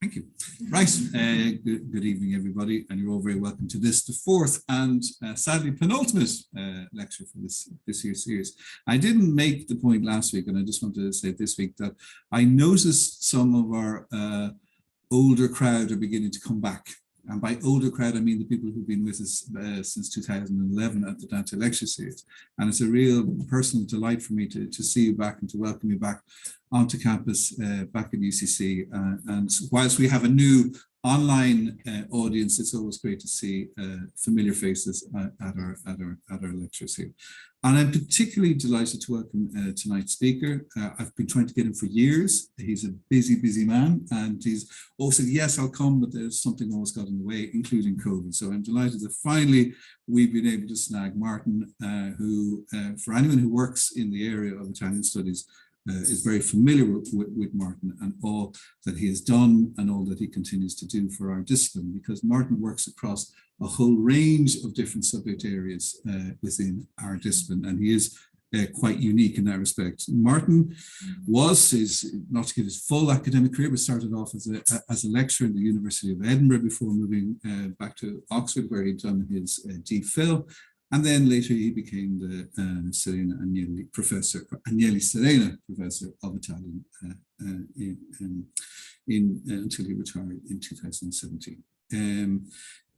Thank you. Right. Good evening, everybody, and you're all very welcome to this, the fourth and sadly penultimate lecture for this year's series. I didn't make the point last week, and I just wanted to say this week that I noticed some of our older crowd are beginning to come back. And by older crowd, I mean the people who've been with us since 2011 at the Dante lecture series. And it's a real personal delight for me to see you back and to welcome you back onto campus, back at UCC. And whilst we have a new online audience, it's always great to see familiar faces at our lectures here. And I'm particularly delighted to welcome tonight's speaker. I've been trying to get him for years. He's a busy man, and he's also, yes, I'll come, but there's something always got in the way, including COVID. So I'm delighted that finally we've been able to snag Martin, who, for anyone who works in the area of Italian studies, is very familiar with Martin and all that he has done and all that he continues to do for our discipline, because Martin works across a whole range of different subject areas within our discipline, and he is quite unique in that respect. Martin was, not to give his full academic career, but started off as a lecturer in the University of Edinburgh before moving back to Oxford, where he'd done his DPhil. And then later he became the Serena Agnelli Professor, Serena Professor of Italian until he retired in 2017.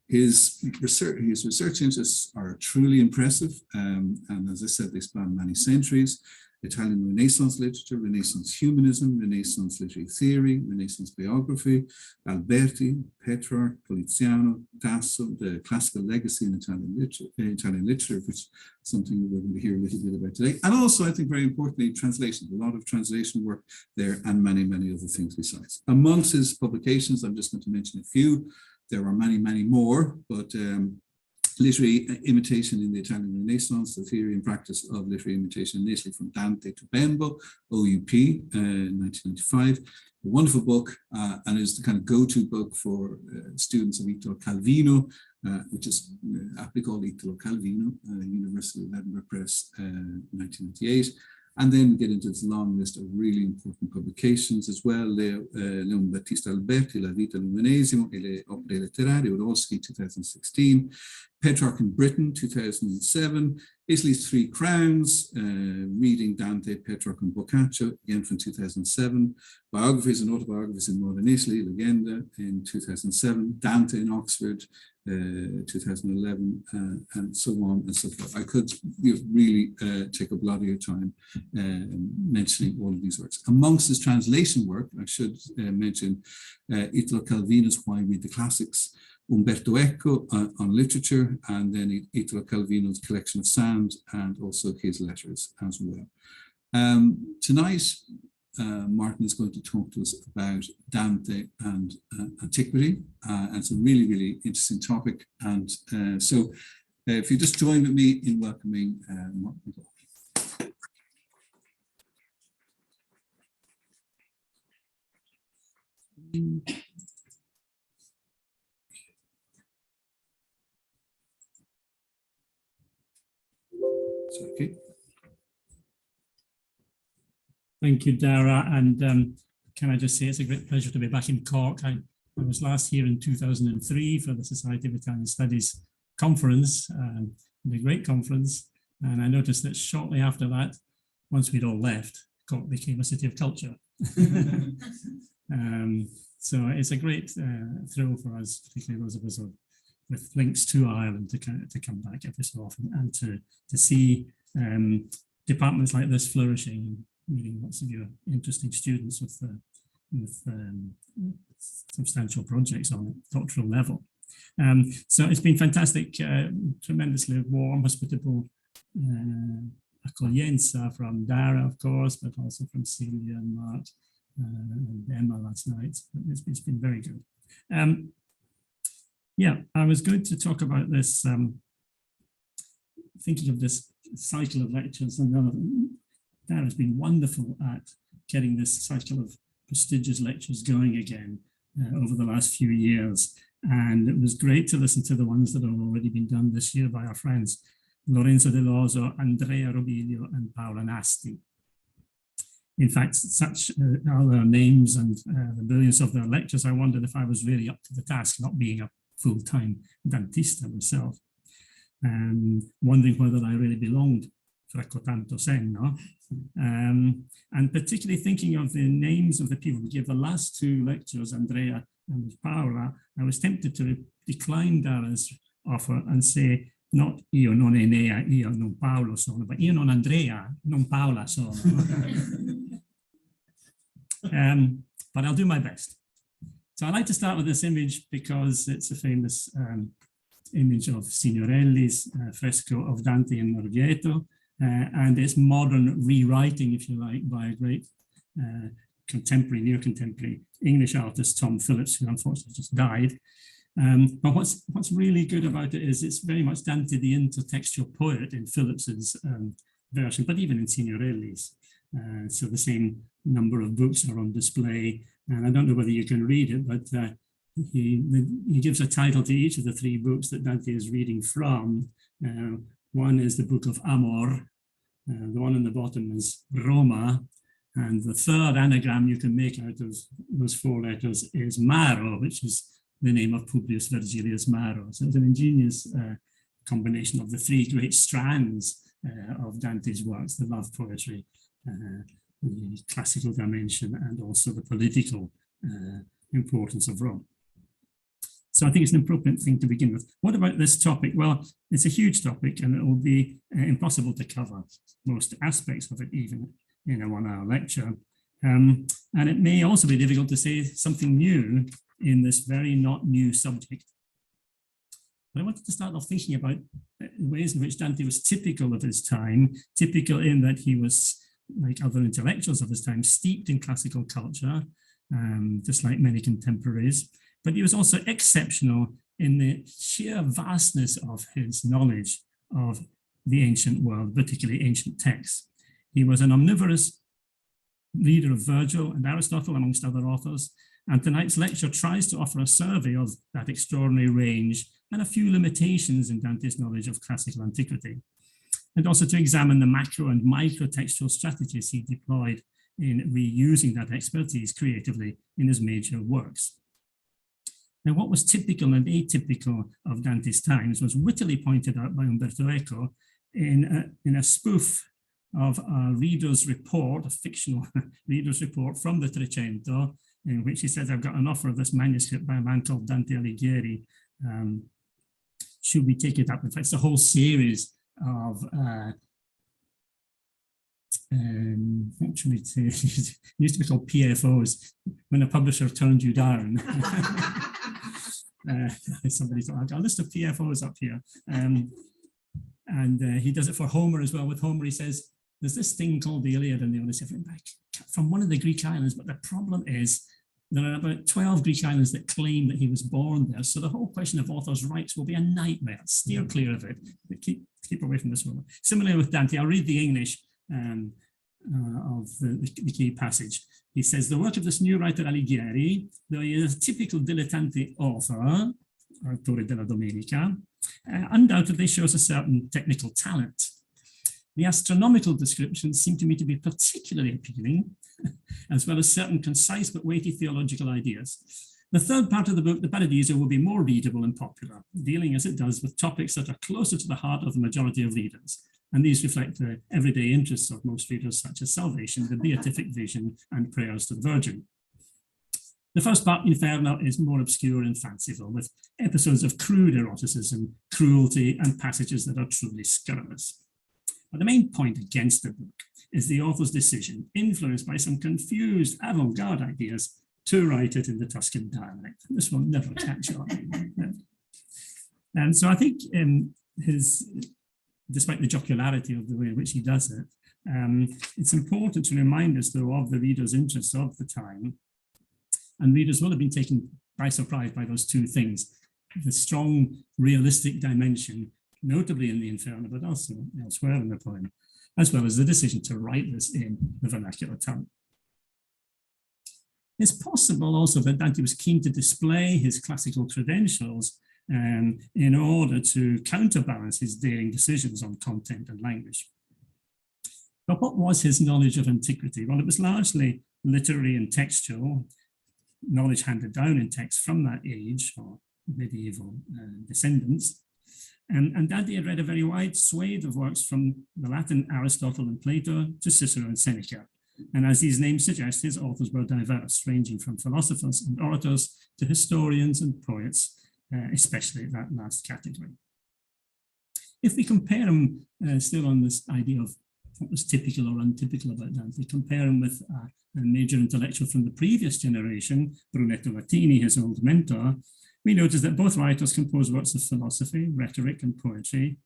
His research interests are truly impressive, and as I said, they span many centuries: Italian Renaissance literature, Renaissance humanism, Renaissance literary theory, Renaissance biography, Alberti, Petrarch, Poliziano, Tasso, the classical legacy in Italian literature, which is something we're going to hear a little bit about today. And also, I think very importantly, translation, a lot of translation work there, and many other things besides. Amongst his publications, I'm just going to mention a few. There are many more, but literary imitation in the Italian Renaissance, the theory and practice of literary imitation in Italy from Dante to Bembo, OUP, 1995. A wonderful book, and is the kind of go-to book for students of Italo Calvino, which is aptly called Italo Calvino, University of Edinburgh Press, 1998. And then we get into this long list of really important publications as well. Leon Battista Alberti, La Vita all'Umanesimo e le opere letterarie, Oroschi, 2016. Petrarch in Britain, 2007. Italy's Three Crowns, reading Dante, Petrarch and Boccaccio, again from 2007. Biographies and Autobiographies in Modern Italy, Legenda, in 2007. Dante in Oxford, 2011, and so on and so forth. I could really take up a lot of your time mentioning all of these works. Amongst his translation work, I should mention Italo Calvino's Why Read the Classics, Umberto Eco on literature, and then Italo Calvino's Collection of Sound, and also his letters as well. Tonight, Martin is going to talk to us about Dante and Antiquity, and it's a really interesting topic. And so if you just join with me in welcoming Martin McLaughlin. Okay. Thank you, Dara. And can I just say it's a great pleasure to be back in Cork. I was last here in 2003 for the Society of Italian Studies conference, a great conference. And I noticed that shortly after that, once we'd all left, Cork became a city of culture. So it's a great thrill for us, particularly those of us with links to Ireland, to come back every so often and to see departments like this flourishing, meeting lots of your interesting students with substantial projects on a doctoral level. So it's been fantastic, tremendously warm, hospitable accoglienza from Dara, of course, but also from Celia and Mart and Emma last night. It's been very good. Yeah, I was going to talk about this, thinking of this cycle of lectures, and Dara's been wonderful at getting this cycle of prestigious lectures going again over the last few years. And it was great to listen to the ones that have already been done this year by our friends Lorenzo Deloso, Andrea Robilio, and Paola Nasti. In fact, such are their names and the brilliance of their lectures, I wondered if I was really up to the task, not being a full-time Dantista myself, wondering whether I really belonged frecco tanto senno, and particularly thinking of the names of the people who gave the last two lectures, Andrea and Paola. I was tempted to decline Dara's offer and say, not io non Enea, io non Paolo sono, but io non Andrea, non Paola sono. But I'll do my best. So I like to start with this image because it's a famous image of Signorelli's fresco of Dante in Orvieto, and its modern rewriting, if you like, by a great contemporary, near-contemporary English artist, Tom Phillips, who unfortunately just died. But what's really good about it is it's very much Dante, the intertextual poet, in Phillips's version, but even in Signorelli's. So the same number of books are on display, and I don't know whether you can read it, but he gives a title to each of the three books that Dante is reading from. One is the book of Amor, the one on the bottom is Roma, and the third anagram you can make out of those four letters is Maro, which is the name of Publius Virgilius Maro. So it's an ingenious combination of the three great strands of Dante's works, the love poetry, the classical dimension, and also the political importance of Rome. So I think it's an appropriate thing to begin with. What about this topic? Well, it's a huge topic, and it will be impossible to cover most aspects of it, even in a 1-hour lecture. And it may also be difficult to say something new in this very not new subject. But I wanted to start off thinking about ways in which Dante was typical of his time, typical in that he was, like other intellectuals of his time, steeped in classical culture, just like many contemporaries. But he was also exceptional in the sheer vastness of his knowledge of the ancient world, particularly ancient texts. He was an omnivorous reader of Virgil and Aristotle, amongst other authors, and tonight's lecture tries to offer a survey of that extraordinary range and a few limitations in Dante's knowledge of classical antiquity, and also to examine the macro and micro textual strategies he deployed in reusing that expertise creatively in his major works. Now, what was typical and atypical of Dante's times was wittily pointed out by Umberto Eco in a spoof of a reader's report, a fictional reader's report from the Trecento, in which he says, I've got an offer of this manuscript by a man called Dante Alighieri. Should we take it up? In fact, it's a whole series of what should we say? It used to be called PFOs, when a publisher turned you down. Somebody thought, I've got a list of PFOs up here. And he does it for Homer as well. With Homer, he says, there's this thing called the Iliad and the Odyssey from one of the Greek islands, but the problem is there are about 12 Greek islands that claim that he was born there. So the whole question of authors' rights will be a nightmare. Steer clear of it. Keep away from this one. Similarly with Dante, I'll read the English of the key passage. He says, the work of this new writer Alighieri, though he is a typical dilettante author, autore della Domenica, undoubtedly shows a certain technical talent. The astronomical descriptions seem to me to be particularly appealing, as well as certain concise but weighty theological ideas. The third part of the book, the Paradiso, will be more readable and popular, dealing as it does with topics that are closer to the heart of the majority of readers. And these reflect the everyday interests of most readers, such as salvation, the beatific vision, and prayers to the Virgin. The first part, Inferno, is more obscure and fanciful, with episodes of crude eroticism, cruelty, and passages that are truly scurrilous. But the main point against the book is the author's decision, influenced by some confused avant-garde ideas, to write it in the Tuscan dialect. This will never catch on. And so I think despite the jocularity of the way in which he does it, it's important to remind us, though, of the reader's interests of the time. And readers will have been taken by surprise by those two things: the strong realistic dimension, notably in the Inferno, but also elsewhere in the poem, as well as the decision to write this in the vernacular tongue. It's possible also that Dante was keen to display his classical credentials in order to counterbalance his daring decisions on content and language. But what was his knowledge of antiquity? Well, it was largely literary and textual, knowledge handed down in text from that age, or medieval descendants. And Dante had read a very wide swathe of works from the Latin Aristotle and Plato to Cicero and Seneca. And as these names suggest, his authors were diverse, ranging from philosophers and orators to historians and poets, especially that last category. If we compare him, still on this idea of what was typical or untypical about Dante, compare him with a major intellectual from the previous generation, Brunetto Latini, his old mentor, we notice that both writers composed works of philosophy, rhetoric, and poetry.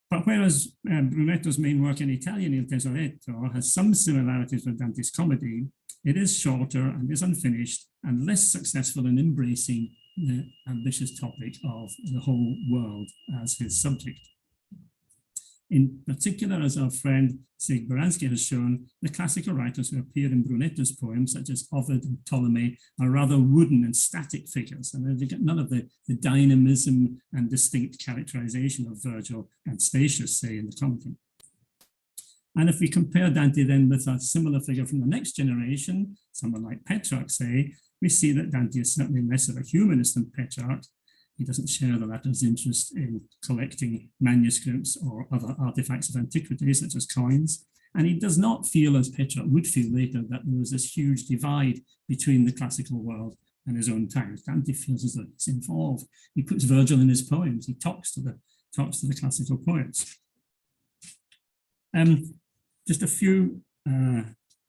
But whereas Brunetto's main work in Italian, Il Tesoretto, has some similarities with Dante's comedy, it is shorter and is unfinished and less successful in embracing the ambitious topic of the whole world as his subject. In particular, as our friend Sig Baranski has shown, the classical writers who appear in Brunetto's poems, such as Ovid and Ptolemy, are rather wooden and static figures, and they get none of the dynamism and distinct characterization of Virgil and Statius, say, in the comedy. And if we compare Dante then with a similar figure from the next generation, someone like Petrarch, say, we see that Dante is certainly less of a humanist than Petrarch. He doesn't share the latter's interest in collecting manuscripts or other artifacts of antiquity, such as coins. And he does not feel, as Petrarch would feel later, that there was this huge divide between the classical world and his own times. Dante feels as though he's involved. He puts Virgil in his poems. He talks to the classical poets. Just a few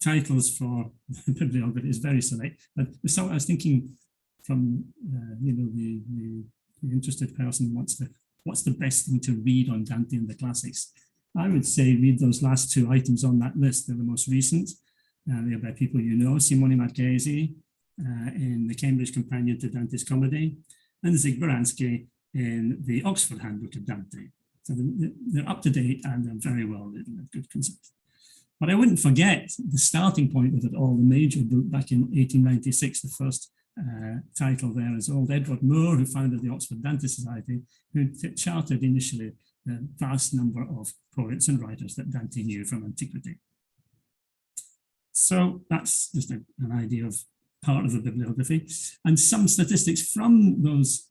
titles for the bibliography is very select. But so I was thinking from the interested person what's the best thing to read on Dante and the classics. I would say read those last two items on that list. They're the most recent. They're by people you know, Simone Marchesi in the Cambridge Companion to Dante's Comedy, and Zig Baranski in the Oxford Handbook of Dante. So they're up to date and they're very well written and good concept. But I wouldn't forget the starting point of it all, the major book back in 1896, the first title there is old Edward Moore, who founded the Oxford Dante Society, who charted initially the vast number of poets and writers that Dante knew from antiquity. So that's just an idea of part of the bibliography. And some statistics from those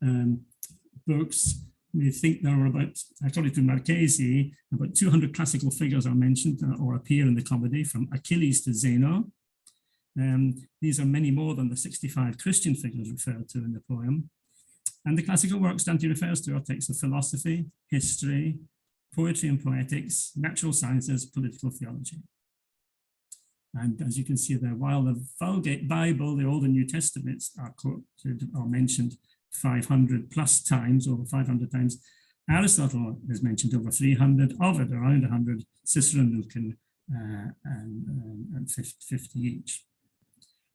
books. We think there are about, according to Marchesi, about 200 classical figures are mentioned or appear in the comedy, from Achilles to Zeno. These are many more than the 65 Christian figures referred to in the poem. And the classical works Dante refers to are texts of philosophy, history, poetry and poetics, natural sciences, political theology. And as you can see there, while the Vulgate Bible, the Old and New Testaments are quoted or mentioned 500 plus times, over 500 times, Aristotle is mentioned over 300, Ovid around 100, Cicero and Lucan and 50 each.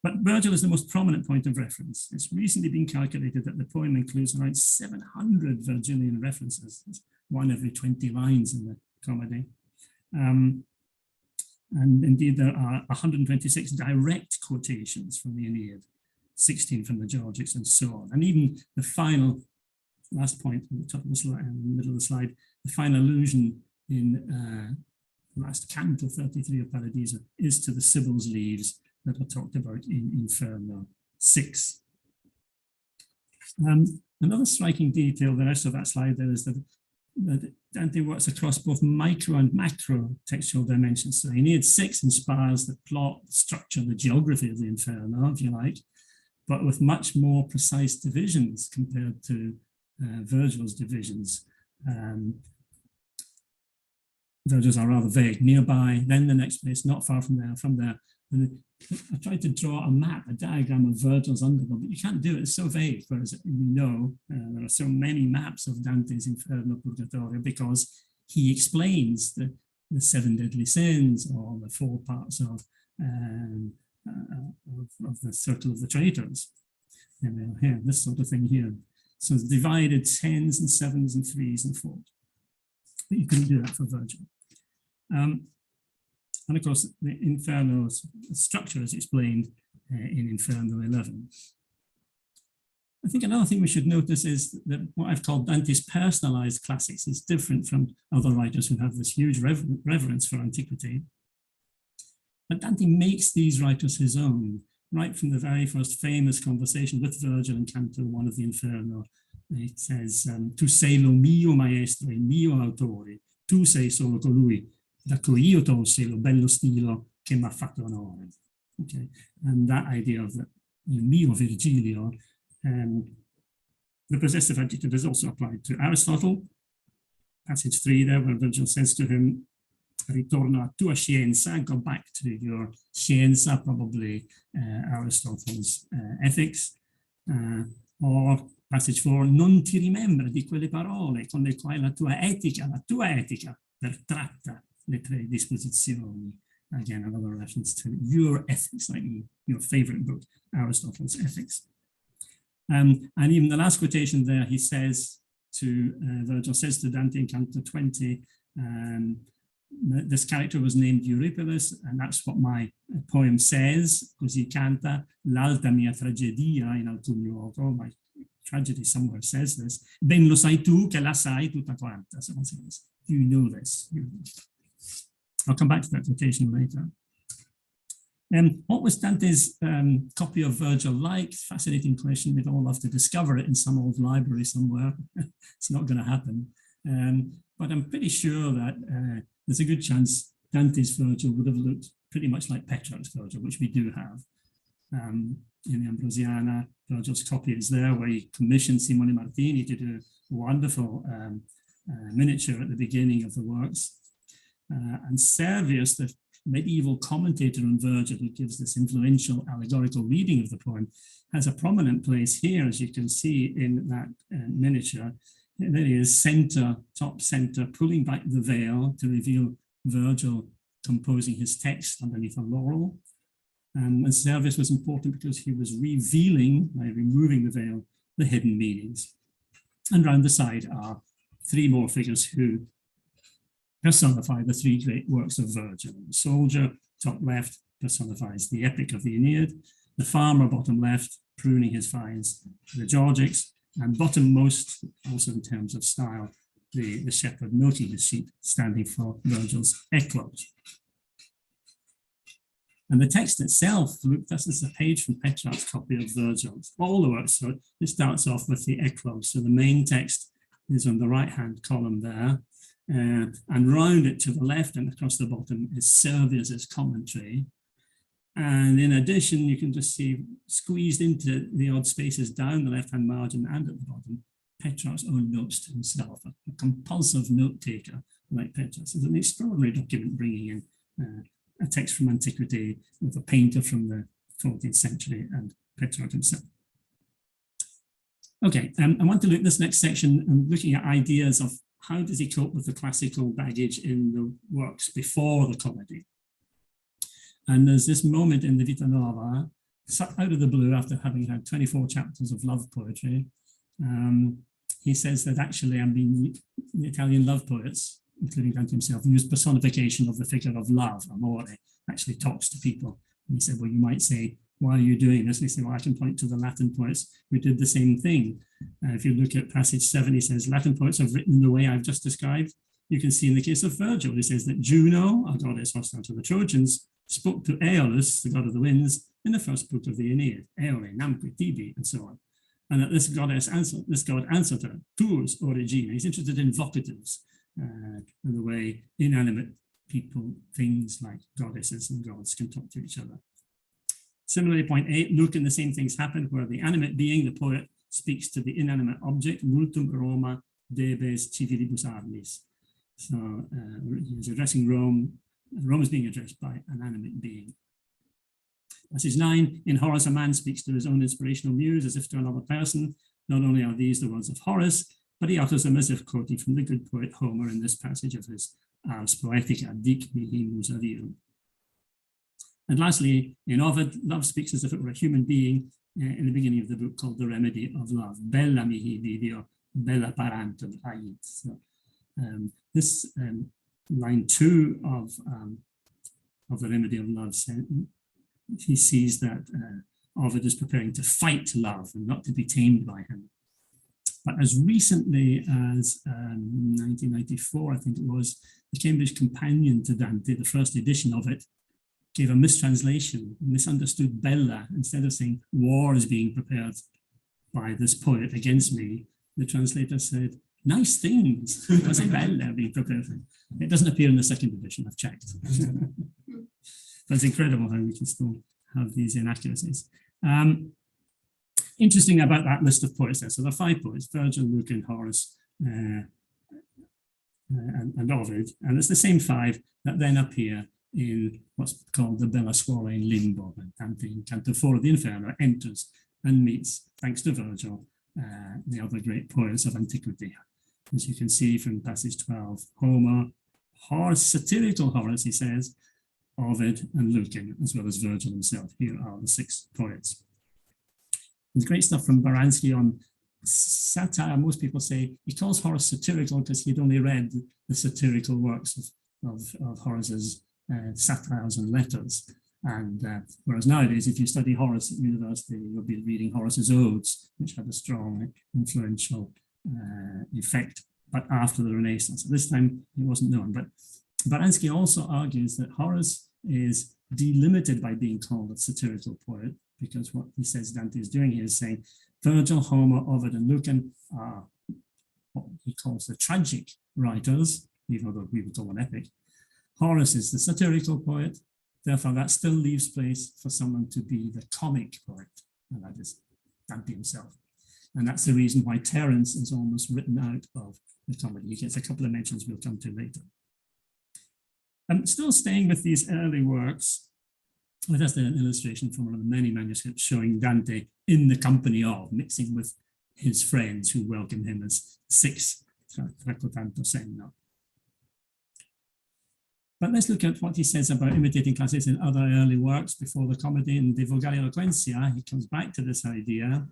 But Virgil is the most prominent point of reference. It's recently been calculated that the poem includes around 700 Virgilian references. That's one every 20 lines in the comedy. And indeed, there are 126 direct quotations from the Aeneid, 16 from the Georgics, and so on. And even the final, last point on the top of the slide, in the middle of the slide, the final allusion in the last canto 33 of Paradiso is to the Sibyl's leaves that are talked about in Inferno 6. Another striking detail, the rest of that slide there, is that Dante works across both micro and macro textual dimensions. So Aeneid 6 inspires the plot, the structure, the geography of the Inferno, if you like, but with much more precise divisions compared to Virgil's divisions. Virgil's are rather vague. Nearby, then the next place, not far from there. And I tried to draw a map, a diagram of Virgil's underworld, but you can't do it. It's so vague. Whereas there are so many maps of Dante's Inferno Purgatory because he explains the 7 deadly sins or the 4 parts of the circle of the traitors. And here, this sort of thing here. So it's divided 10s and 7s and 3s and 4s. But you couldn't do that for Virgil. And of course, the Inferno's structure is explained in Inferno 11. I think another thing we should notice is that what I've called Dante's personalized classics is different from other writers who have this huge reverence for antiquity. But Dante makes these writers his own, right from the very first famous conversation with Virgil in Canto 1 of the Inferno. It says, tu sei lo mio maestro e mio autore, tu sei solo colui da cui io tolsi lo bello stilo che m'ha fatto onore. Okay, and that idea of the mio Virgilio, the possessive adjective is also applied to Aristotle. Passage 3 there, where Virgil says to him, ritorno a tua scienza, go back to your scienza, probably Aristotle's Ethics. Or passage 4, non ti rimembra di quelle parole con le quali la tua etica pertratta le tre disposizioni. Again, another reference to your ethics, like your favorite book, Aristotle's Ethics. And even the last quotation there, he says to, Virgil says to Dante in Canto 20, this character was named Euripides, and that's what my poem says, così canta, l'alta mia tragedia in alcun luogo, my tragedy somewhere says this, ben lo sai tu che la sai tutta quanta, someone says, you know this. I'll come back to that quotation later. What was Dante's copy of Virgil like? Fascinating question. We'd all love to discover it in some old library somewhere. It's not going to happen. But I'm pretty sure that there's a good chance Dante's Virgil would have looked pretty much like Petrarch's Virgil, which we do have. In the Ambrosiana, Virgil's copy is there, where he commissioned Simone Martini to do a wonderful miniature at the beginning of the works. And Servius, the medieval commentator on Virgil, who gives this influential allegorical reading of the poem, has a prominent place here, as you can see in that miniature. There he is, center, top center, pulling back the veil to reveal Virgil composing his text underneath a laurel. And Servius was important because he was revealing, by removing the veil, the hidden meanings. And round the side are three more figures who personify the three great works of Virgil. The soldier, top left, personifies the epic of the Aeneid. The farmer, bottom left, pruning his vines, the Georgics. And bottom most, also in terms of style, the shepherd milking his sheep, standing for Virgil's eclogue. And the text itself, this is a page from Petrarch's copy of Virgil. All the works, so it starts off with the eclogue. So the main text is on the right-hand column there. And round it to the left and across the bottom is Servius's commentary. And in addition, you can just see squeezed into the odd spaces down the left-hand margin and at the bottom, Petrarch's own notes to himself, a compulsive note taker like Petrarch. It's an extraordinary document bringing in a text from antiquity with a painter from the 14th century and Petrarch himself. Okay, I want to look at this next section and looking at ideas of how does he cope with the classical baggage in the works before the comedy. And there's this moment in the Vita Nova, out of the blue after having had 24 chapters of love poetry, he says that actually the Italian love poets, including Dante himself, used personification of the figure of love, amore, actually talks to people. And he said, well, you might say, why are you doing this? And he said, well, I can point to the Latin poets who did the same thing. If you look at passage 7, he says, Latin poets have written the way I've just described. You can see in the case of Virgil, he says that Juno, a goddess hostile to the Trojans, spoke to Aeolus, the god of the winds, in the first book of the Aeneid, Aeole, Namque, Tibi, and so on. And that this god answered her, tuus o regina. He's interested in vocatives, and the way inanimate people, things like goddesses and gods can talk to each other. Similarly, point 8, Lucan, the same things happen where the animate being, the poet, speaks to the inanimate object, multum Roma debes civilibus armis. So he's addressing Rome. Rome is being addressed by an animate being. Passage 9, in Horace, a man speaks to his own inspirational muse as if to another person. Not only are these the words of Horace, but he utters them as if quoting from the good poet Homer in this passage of his Ars Poetica, dic mihi musa virum. And lastly, in Ovid, love speaks as if it were a human being in the beginning of the book called The Remedy of Love. Bella mihi video, bella parantum ait. So, this line 2 of The Remedy of Love, he sees that Ovid is preparing to fight love and not to be tamed by him. But as recently as 1994, I think it was, the Cambridge Companion to Dante, the first edition of it, gave a mistranslation, misunderstood bella. Instead of saying war is being prepared by this poet against me, the translator said, nice things. It was a bella being prepared. It doesn't appear in the second edition, I've checked. But it's incredible how we can still have these inaccuracies. Interesting about that list of poets there. So there are 5 poets, Virgil, Lucan, Horace, and Ovid. And it's the same 5 that then appear in what's called the Bella Scuola in Limbo. Dante in Canto 4 of the Inferno enters and meets, thanks to Virgil, the other great poets of antiquity. As you can see from passage 12, Homer, Horace, satirical Horace, he says, Ovid and Lucan, as well as Virgil himself. Here are the 6 poets. There's great stuff from Baranski on satire. Most people say he calls Horace satirical because he'd only read the satirical works of Horace's satires and letters. And whereas nowadays, if you study Horace at university, you'll be reading Horace's Odes, which had a strong, influential effect, but after the Renaissance. At this time, it wasn't known. But Baranski also argues that Horace is delimited by being called a satirical poet, because what he says Dante is doing here is saying Virgil, Homer, Ovid, and Lucan are what he calls the tragic writers, even though we would call them epic. Horace is the satirical poet, therefore that still leaves place for someone to be the comic poet, and that is Dante himself. And that's the reason why Terence is almost written out of the comedy. He gets a couple of mentions we'll come to later. And still staying with these early works, well, that's an illustration from one of the many manuscripts showing Dante in the company of, mixing with his friends who welcome him as 6 Tracotanto Senno. But let's look at what he says about imitating classics in other early works before the comedy. In De Vulgari Eloquentia, he comes back to this idea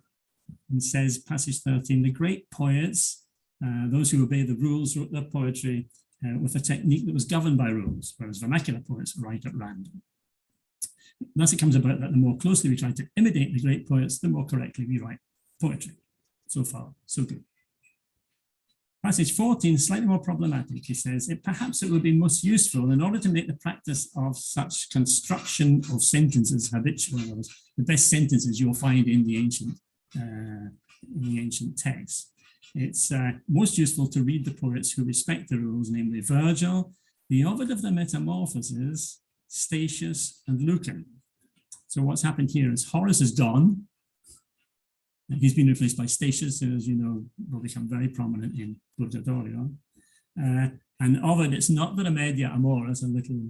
and says, passage 13, the great poets, those who obey the rules, wrote their poetry with a technique that was governed by rules, whereas vernacular poets write at random. Thus it comes about that the more closely we try to imitate the great poets, the more correctly we write poetry. So far, so good. Passage 14, slightly more problematic. He says, perhaps it would be most useful in order to make the practice of such construction of sentences habitual, the best sentences you'll find in the ancient texts. It's most useful to read the poets who respect the rules, namely Virgil, the Ovid of the Metamorphoses, Statius, and Lucan. So what's happened here is Horace is gone. He's been replaced by Statius, who, as you know, will become very prominent in Purgatory. And Ovid, it's not the Remedia Amoris, a little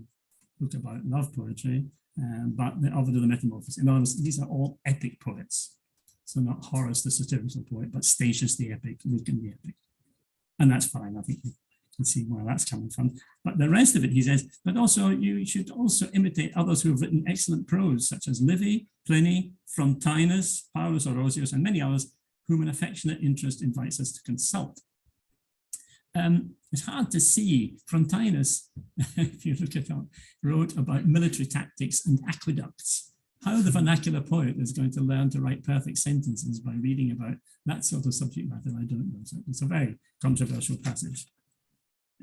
book about love poetry, but the Ovid of the Metamorphoses. In other words, these are all epic poets. So not Horace, the satirical poet, but Statius, the epic, Lucan, the epic. And that's fine, I think you can see where that's coming from. But the rest of it, he says, but also you should also imitate others who have written excellent prose, such as Livy, Pliny, Frontinus, Paulus Orosius, and many others, whom an affectionate interest invites us to consult. It's hard to see. Frontinus, if you look at it, wrote about military tactics and aqueducts. How the vernacular poet is going to learn to write perfect sentences by reading about that sort of subject matter, I don't know. So it's a very controversial passage.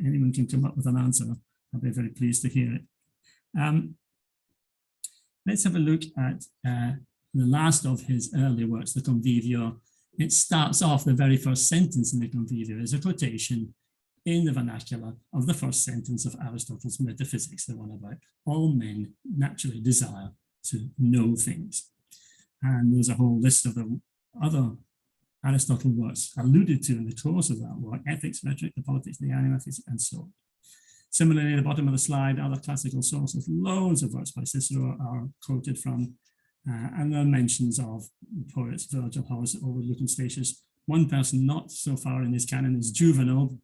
Anyone can come up with an answer. I'll be very pleased to hear it. Let's have a look at the last of his early works, the Convivio. It starts off, the very first sentence in the Convivio is a quotation in the vernacular of the first sentence of Aristotle's Metaphysics, the one about all men naturally desire to know things. And there's a whole list of the other Aristotle works alluded to in the course of that work: ethics, rhetoric, the politics, the anima, and so on. Similarly, at the bottom of the slide, other classical sources, loads of works by Cicero are quoted from, and there are mentions of poets, Virgil, Horace, Ovid, Lucan, Statius. One person not so far in his canon is Juvenal,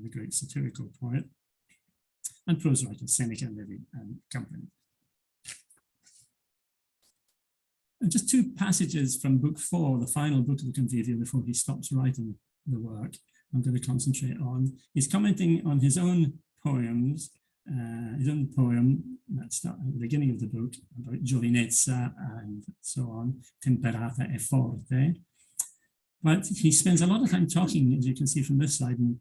the great satirical poet, and prose writers, Seneca, Livy, and company. And just 2 passages from book 4, the final book of the Convivio, before he stops writing the work, I'm going to concentrate on. He's commenting on his own poems his own poem that starts at the beginning of the book about giovinezza and so on, temperata e forte. But he spends a lot of time talking, as you can see from this slide, in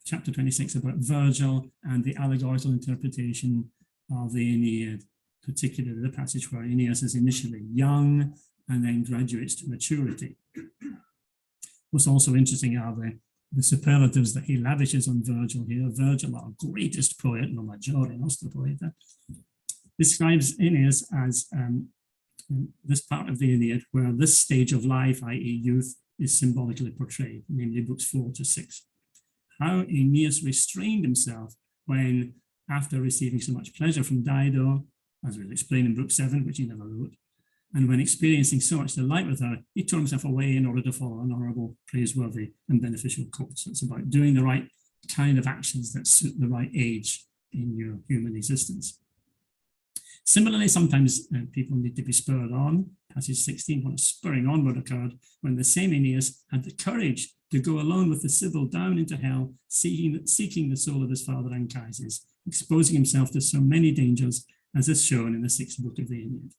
chapter 26, about Virgil and the allegorical interpretation of the Aeneid, particularly the passage where Aeneas is initially young and then graduates to maturity. What's also interesting are the superlatives that he lavishes on Virgil here. Virgil, our greatest poet, lo maggiore nostro poeta, describes Aeneas as this part of the Aeneid where this stage of life, i.e. youth, is symbolically portrayed, namely books 4 to 6. How Aeneas restrained himself when, after receiving so much pleasure from Dido, as we'll explain in book 7, which he never wrote, and when experiencing so much delight with her, he tore himself away in order to follow an honorable, praiseworthy, and beneficial course. So it's about doing the right kind of actions that suit the right age in your human existence. Similarly, sometimes people need to be spurred on. Passage 16, when a spurring onward occurred, when the same Aeneas had the courage to go alone with the Sibyl down into hell, seeking the soul of his father Anchises, exposing himself to so many dangers, as is shown in the 6th book of the Aeneid.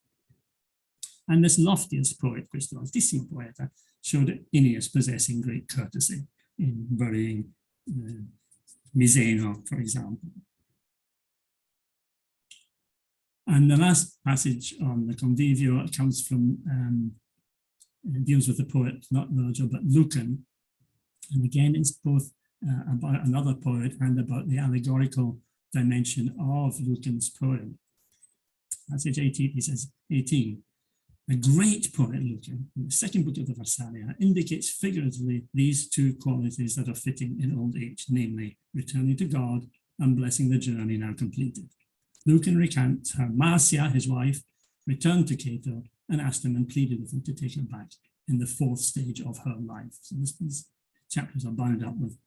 And this loftiest poet, questo altissimo poeta, showed Aeneas possessing great courtesy in burying Miseno, for example. And the last passage on the Convivio comes from, deals with the poet, not Virgil, but Lucan. And again, it's both about another poet and about the allegorical dimension of Lucan's poem. Passage 18, he says, 18. A great poet, Lucan, in the 2nd book of the Versalia, indicates figuratively these two qualities that are fitting in old age, namely returning to God and blessing the journey now completed. Lucan recounts how Marcia, his wife, returned to Cato and asked him and pleaded with him to take her back in the 4th stage of her life. So these chapters are bound up with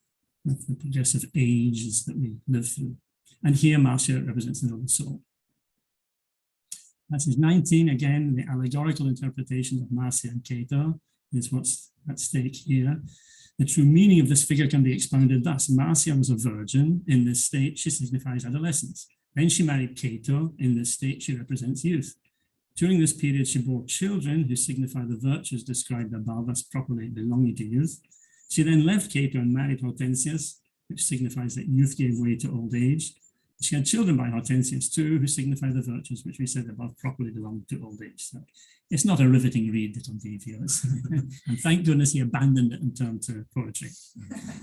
the progressive ages that we live through. And here Marcia represents the noble soul. Passage 19, again, the allegorical interpretation of Marcia and Cato is what's at stake here. The true meaning of this figure can be expounded thus. Marcia was a virgin. In this state, she signifies adolescence. Then she married Cato. In this state, she represents youth. During this period, she bore children who signify the virtues described above as properly belonging to youth. She then left Cato and married Hortensius, which signifies that youth gave way to old age. She had children by Hortensius too, who signify the virtues which we said above properly belong to old age. So it's not a riveting read, the Convivio. And thank goodness he abandoned it and turned to poetry.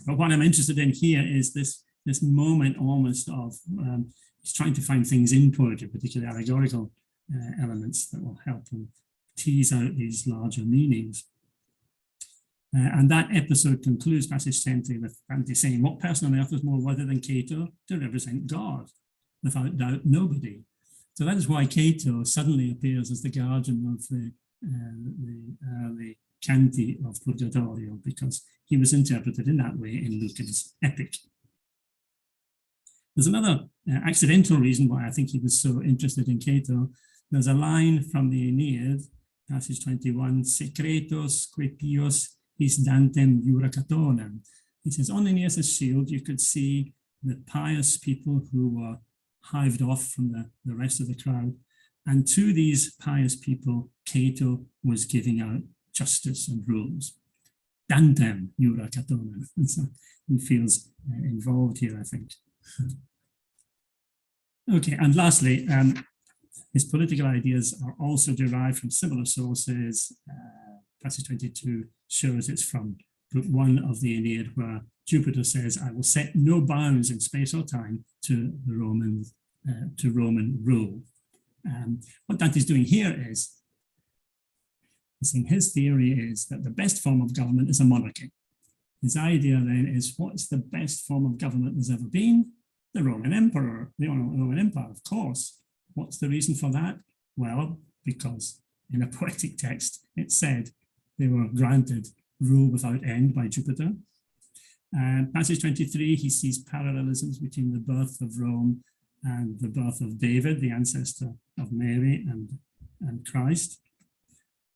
But what I'm interested in here is this moment almost of he's trying to find things in poetry, particularly allegorical elements that will help him tease out these larger meanings. And that episode concludes passage 20 with Dante saying, what person on earth is more worthy than Cato to represent God? Without doubt, nobody. So that is why Cato suddenly appears as the guardian of the canti of Purgatorio, because he was interpreted in that way in Lucan's epic. There's another accidental reason why I think he was so interested in Cato. There's a line from the Aeneid, passage 21, secretos que pios his dantem juracatonem. He says, on Aeneas' shield, you could see the pious people who were hived off from the rest of the crowd. And to these pious people, Cato was giving out justice and rules. Dantem juracatonem. And so he feels involved here, I think. Okay, and lastly, his political ideas are also derived from similar sources. Passage 22 shows it's from book 1 of the Aeneid, where Jupiter says, I will set no bounds in space or time to the Roman rule. What Dante's doing here is, saying his theory is that the best form of government is a monarchy. His idea then is, what's the best form of government there's ever been? The Roman Emperor, the Roman Empire, of course. What's the reason for that? Well, because in a poetic text, it said they were granted rule without end by Jupiter. Passage 23, he sees parallelisms between the birth of Rome and the birth of David, the ancestor of Mary and Christ.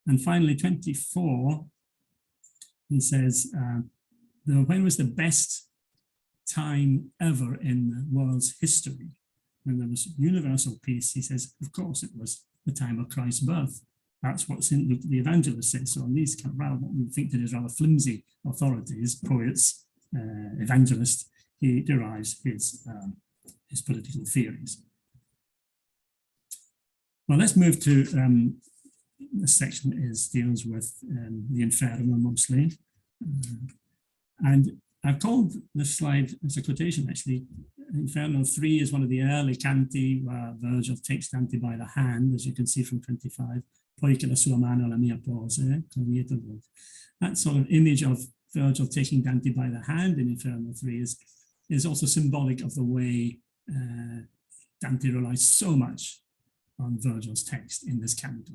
And finally, 24, he says, when was the best time ever in the world's history? when there was universal peace, he says, of course, it was the time of Christ's birth. That's what's in Luke the evangelist says. So on these kind of rather what we think that is rather flimsy authorities, poets, evangelists, he derives his political theories. Well, let's move to this section deals with the Inferno mostly. And I've called this slide, as a quotation actually, Inferno 3 is one of the early canti where Virgil takes Dante by the hand, as you can see from 25. Poi che la sua mano la mia pose, that sort of image of Virgil taking Dante by the hand in Inferno 3 is also symbolic of the way Dante relies so much on Virgil's text in this canto.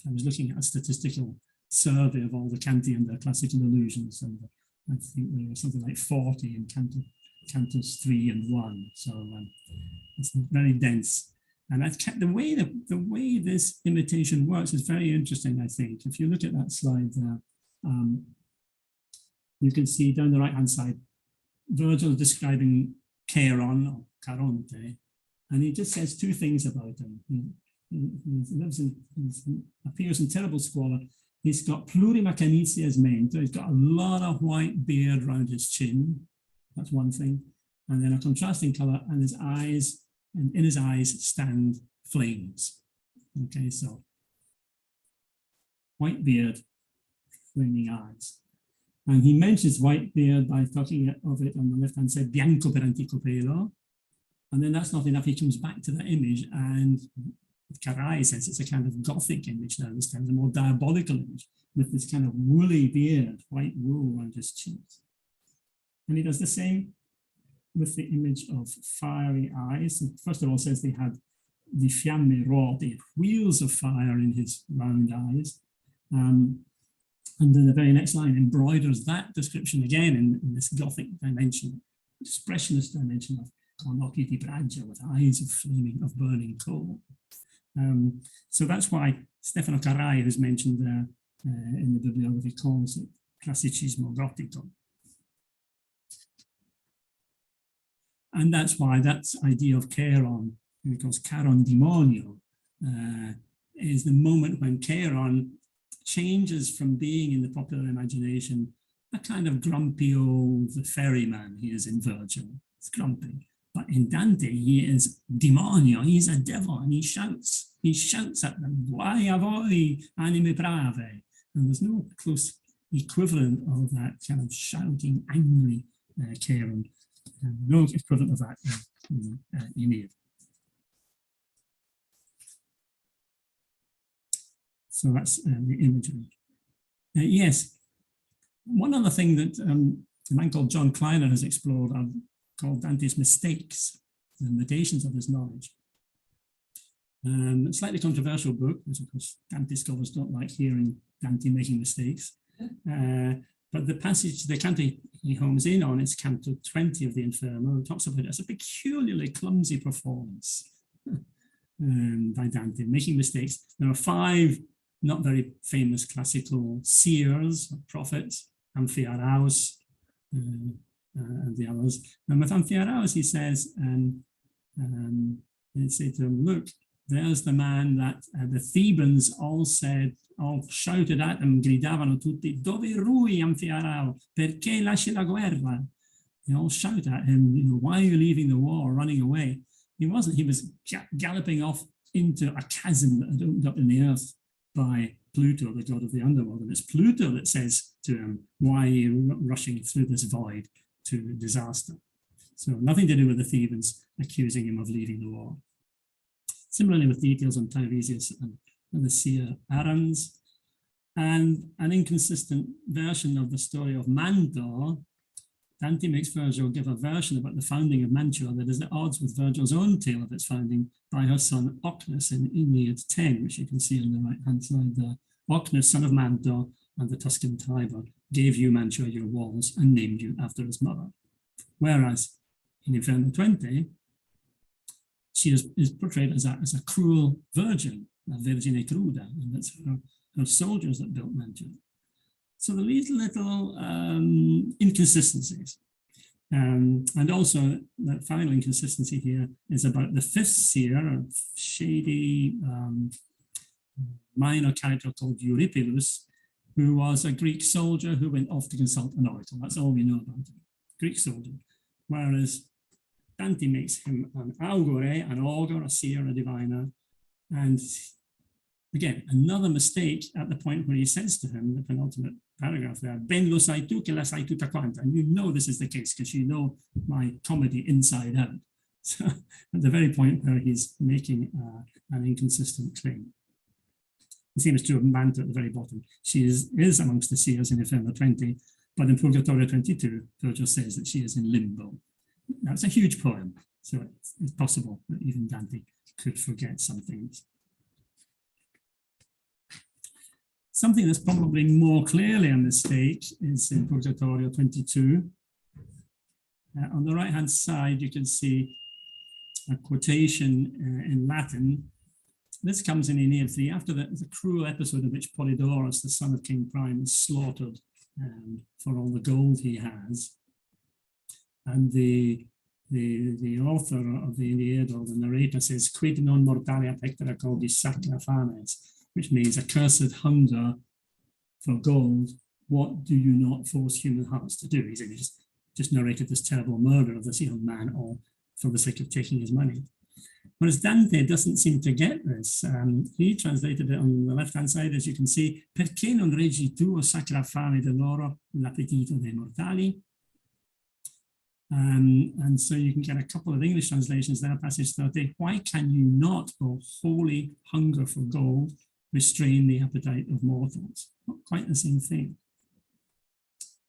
I was looking at a statistical survey of all the canti and their classical allusions, and I think there was something like 40 in cantos 3 and 1. So it's very dense. And I've kept the way this imitation works is very interesting, I think. If you look at that slide there, you can see down the right-hand side, Virgil describing Charon or Caronte, and he just says two things about him. He appears in terrible squalor. He's got plurima canitias mento. He's got a lot of white beard around his chin. That's one thing. And then a contrasting color, and his eyes, and in his eyes stand flames. Okay, so white beard, flaming eyes. And he mentions white beard by talking of it on the left-hand side, bianco per antico pelo. And then that's not enough. He comes back to that image, and Carai says it's a kind of Gothic image now, this time, a more diabolical image, with this kind of woolly beard, white wool around his cheeks. And he does the same with the image of fiery eyes. And first of all, says they had the fiamme rodi, wheels of fire in his round eyes. And then the very next line embroiders that description again in this Gothic dimension, expressionist dimension of con occhi di bragia, with eyes of flaming, of burning coal. So that's why Stefano Carai, who's mentioned there in the bibliography, calls it classicismo gotico. And that's why that idea of Charon, because Charon demonio, is the moment when Charon changes from being in the popular imagination a kind of grumpy old ferryman he is in Virgil. It's grumpy. But in Dante, he is demonio, he's a devil, and he shouts at them, "Guai a voi, anime brave." And there's no close equivalent of that kind of shouting, angry Charon. No equivalent of that in Aeneid. So that's the imagery. Yes, one other thing that a man called John Kleiner has explored, called Dantes Mistakes, the limitations of his knowledge. A slightly controversial book, which of course Dante scholars don't like hearing Dante making mistakes. But the passage, the canto he homes in on is Canto 20 of the Inferno, and talks about it as a peculiarly clumsy performance by Dante, making mistakes. There are 5 not very famous classical seers, prophets, Amphiaraus, and the others. And with Amphiaraus, he says, they say to him, look, there's the man that the Thebans all shouted at him, gridavano tutti, dove rui Amphiarao, perché lasci la guerra? They all shout at him, why are you leaving the war, running away? He wasn't, he was galloping off into a chasm that had opened up in the earth by Pluto, the god of the underworld. And it's Pluto that says to him, why are you rushing through this void to disaster? So nothing to do with the Thebans accusing him of leaving the war. Similarly with details on Tiresias and the seer Arans, and an inconsistent version of the story of Mantor. Dante makes Virgil give a version about the founding of Mantua that is at odds with Virgil's own tale of its founding by her son Ocnus in Aeneid 10, which you can see on the right-hand side there. Ocnus, son of Mantor and the Tuscan Tiber, gave you Mantua your walls and named you after his mother. Whereas in Inferno 20, she is portrayed as a cruel virgin, a virgine cruda, and that's her soldiers that built Mantua. So there are these little inconsistencies. And also the final inconsistency here is about the fifth seer, a shady minor character called Eurypylus, who was a Greek soldier who went off to consult an oracle. That's all we know about him, Greek soldier. Whereas Dante makes him an augure, an augur, a seer, a diviner. And again, another mistake at the point where he says to him, the penultimate paragraph there, Ben lo sai tu che la sai tutta quanta. And you know this is the case because you know my comedy inside out. So at the very point where he's making an inconsistent claim. The same is true of Manta at the very bottom. She is amongst the seers in Inferno 20, but in Purgatory 22, Virgil says that she is in limbo. That's a huge poem, so it's possible that even Dante could forget some things. Something that's probably more clearly on this stage is in Purgatorio 22. On the right-hand side, you can see a quotation in Latin. This comes in Aeneid 3 after the cruel episode in which Polydorus, the son of King Priam, is slaughtered for all the gold he has. And the author of the Aeneid, or the narrator, says, "Quid non mortalia pectora cordis sacra fames," which means accursed hunger for gold. What do you not force human hearts to do? He just narrated this terrible murder of this young man, all for the sake of taking his money. Whereas Dante doesn't seem to get this. He translated it on the left-hand side, as you can see, "Perché non reggi tu sacra fame de loro l'appetito dei mortali?" And so you can get a couple of English translations there, passage 30. "Why can you not, O holy hunger for gold, restrain the appetite of mortals?" Not quite the same thing.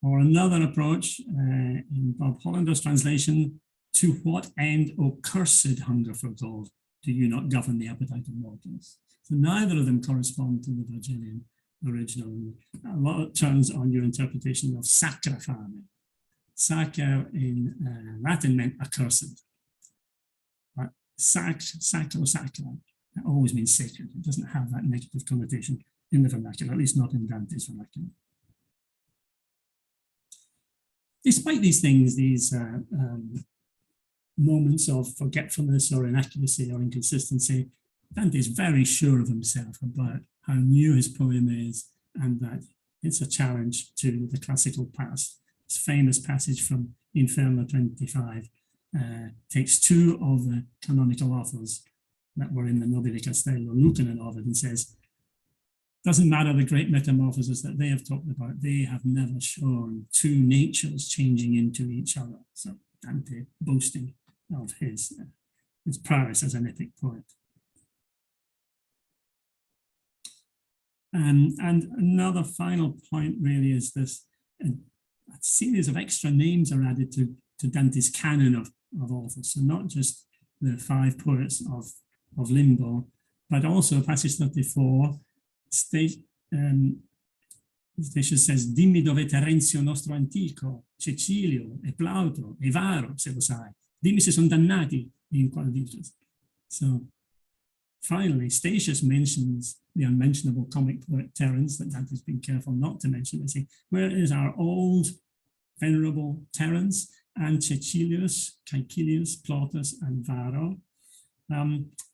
Or another approach in Bob Hollander's translation, "To what end, O cursed hunger for gold, do you not govern the appetite of mortals?" So neither of them correspond to the Virgilian original. A lot turns on your interpretation of sacra fame. Sacra in Latin meant accursed. But sacro, sacra, that always means sacred. It doesn't have that negative connotation in the vernacular, at least not in Dante's vernacular. Despite these things, these moments of forgetfulness or inaccuracy or inconsistency, Dante is very sure of himself about how new his poem is and that it's a challenge to the classical past. This famous passage from Inferno 25 takes two of the canonical authors that were in the Nobile Castello, Lucan and Ovid, and says, doesn't matter the great metamorphoses that they have talked about, they have never shown two natures changing into each other. So Dante boasting of his prowess as an epic poet. And another final point really is this, a series of extra names are added to Dante's canon of authors. So not just the 5 poets of Limbo, but also passage 34, Statius says, "Dimmi dove Terenzio nostro antico, Cecilio e Plauto e Varo, se lo sai. Dimmi se sono dannati in qual vices." So finally, Statius mentions the unmentionable comic poet Terence that Dante's been careful not to mention. They say, where is our old venerable Terence and Cecilius, Caecilius, Plautus, and Varro?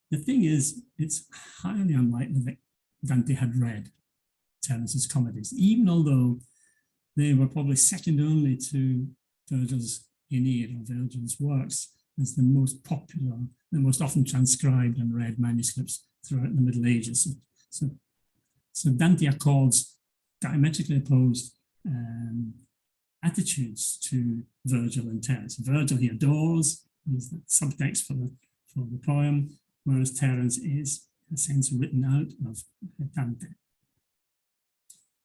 The thing is, it's highly unlikely that Dante had read Terence's comedies, even although they were probably second only to Virgil's Aeneid or Virgil's works as the most popular, the most often transcribed and read manuscripts throughout the Middle Ages. So Dante accords diametrically opposed attitudes to Virgil and Terence. Virgil he adores, he's the subtext for the poem, whereas Terence is, in a sense, written out of Dante.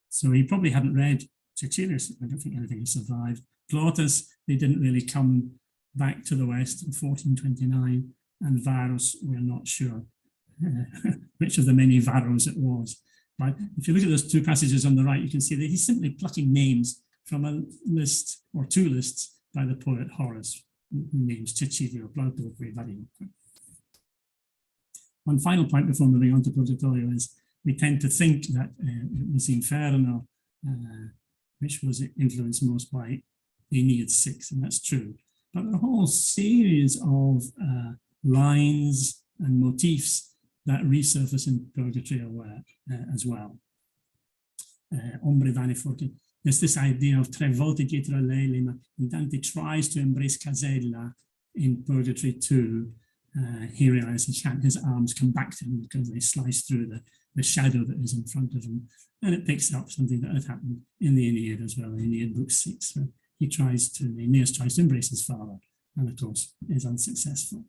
So he probably hadn't read Cecilius. I don't think anything has survived. Plautus, they didn't really come back to the West in 1429, and Varus, we're not sure which of the many Varros it was. But if you look at those two passages on the right, you can see that he's simply plucking names from a list or two lists by the poet Horace, who names Cecilio, Plauto, Vario. One final point before moving on to Purgatorio is we tend to think that it was Inferno, which was influenced most by Aeneid 6, and that's true. But a whole series of lines and motifs that resurface in Purgatory as well. Ombre vane forti. There's this idea of tre volte dietro a lei, and Dante tries to embrace Casella in Purgatory 2. He realizes he can't, his arms come back to him because they slice through the shadow that is in front of him. And it picks up something that had happened in the Aeneid as well, Aeneid book 6. Where Aeneas tries to embrace his father, and of course is unsuccessful.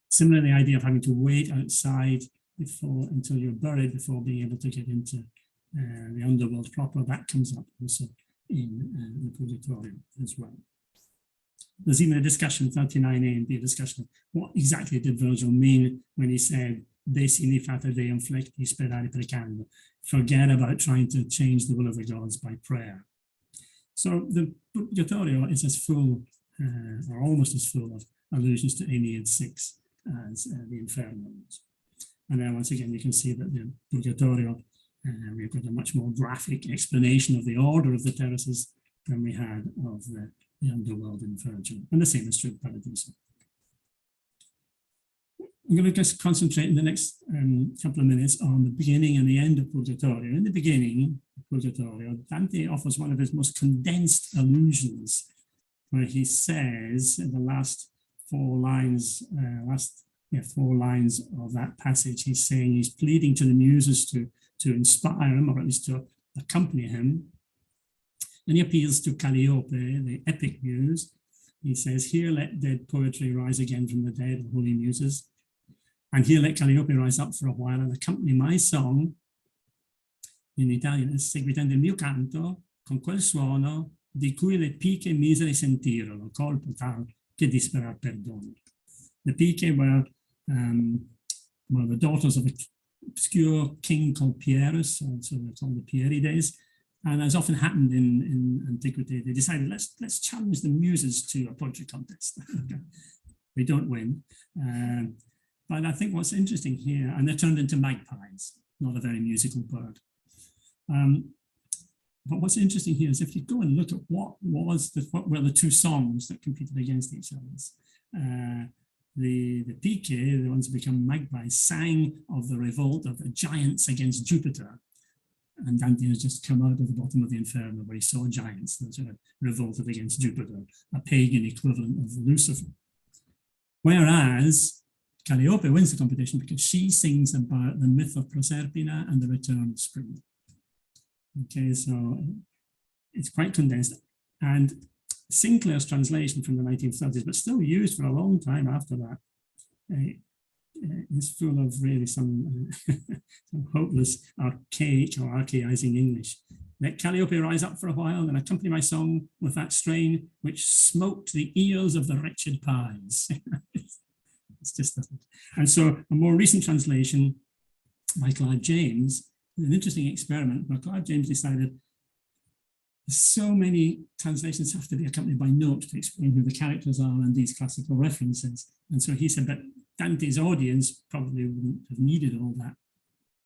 Similarly, the idea of having to wait outside until you're buried before being able to get into the underworld proper, that comes up also in the Purgatory as well. There's even a discussion, 39a and B, a discussion of what exactly did Virgil mean when he said, Desini fata Deum flecti sperare precando, forget about trying to change the will of the gods by prayer. So the Purgatorio is as full, or almost as full of allusions to Aeneid 6 as the Inferno is. And then once again, you can see that the Purgatorio, we've got a much more graphic explanation of the order of the terraces than we had of the underworld in Virgil. And the same is true of Paradiso. I'm going to just concentrate in the next couple of minutes on the beginning and the end of Purgatorio. In the beginning of Purgatorio, Dante offers one of his most condensed allusions, where he says in the last four lines of that passage, he's saying he's pleading to the muses to inspire him, or at least to accompany him. And he appeals to Calliope, the epic muse. He says, here let dead poetry rise again from the dead, holy muses. And here let Calliope rise up for a while and accompany my song, in Italian, seguitando il mio canto, con quel suono di cui le piche misere sentirono, colpo tal che disperar perdono. The piche were the daughters of an obscure king called Pierus, so they're called the Pierides. And as often happened in antiquity, they decided, let's challenge the muses to a poetry contest. We don't win. But I think what's interesting here, and they're turned into magpies, not a very musical bird. But what's interesting here is if you go and look at what were the two songs that competed against each other. The Pique, the ones who become magpies, sang of the revolt of the giants against Jupiter. And Dante has just come out of the bottom of the Inferno where he saw giants that sort of revolted against Jupiter, a pagan equivalent of Lucifer. Whereas Calliope wins the competition because she sings about the myth of Proserpina and the return of spring. Okay, so it's quite condensed. And Sinclair's translation from the 1930s, but still used for a long time after that, is full of really some hopeless, archaic or archaizing English. Let Calliope rise up for a while and accompany my song with that strain which smoked the ears of the wretched pies. It's just doesn't. And so a more recent translation by Clive James, an interesting experiment where Clive James decided so many translations have to be accompanied by notes to explain who the characters are and these classical references. And so he said that Dante's audience probably wouldn't have needed all that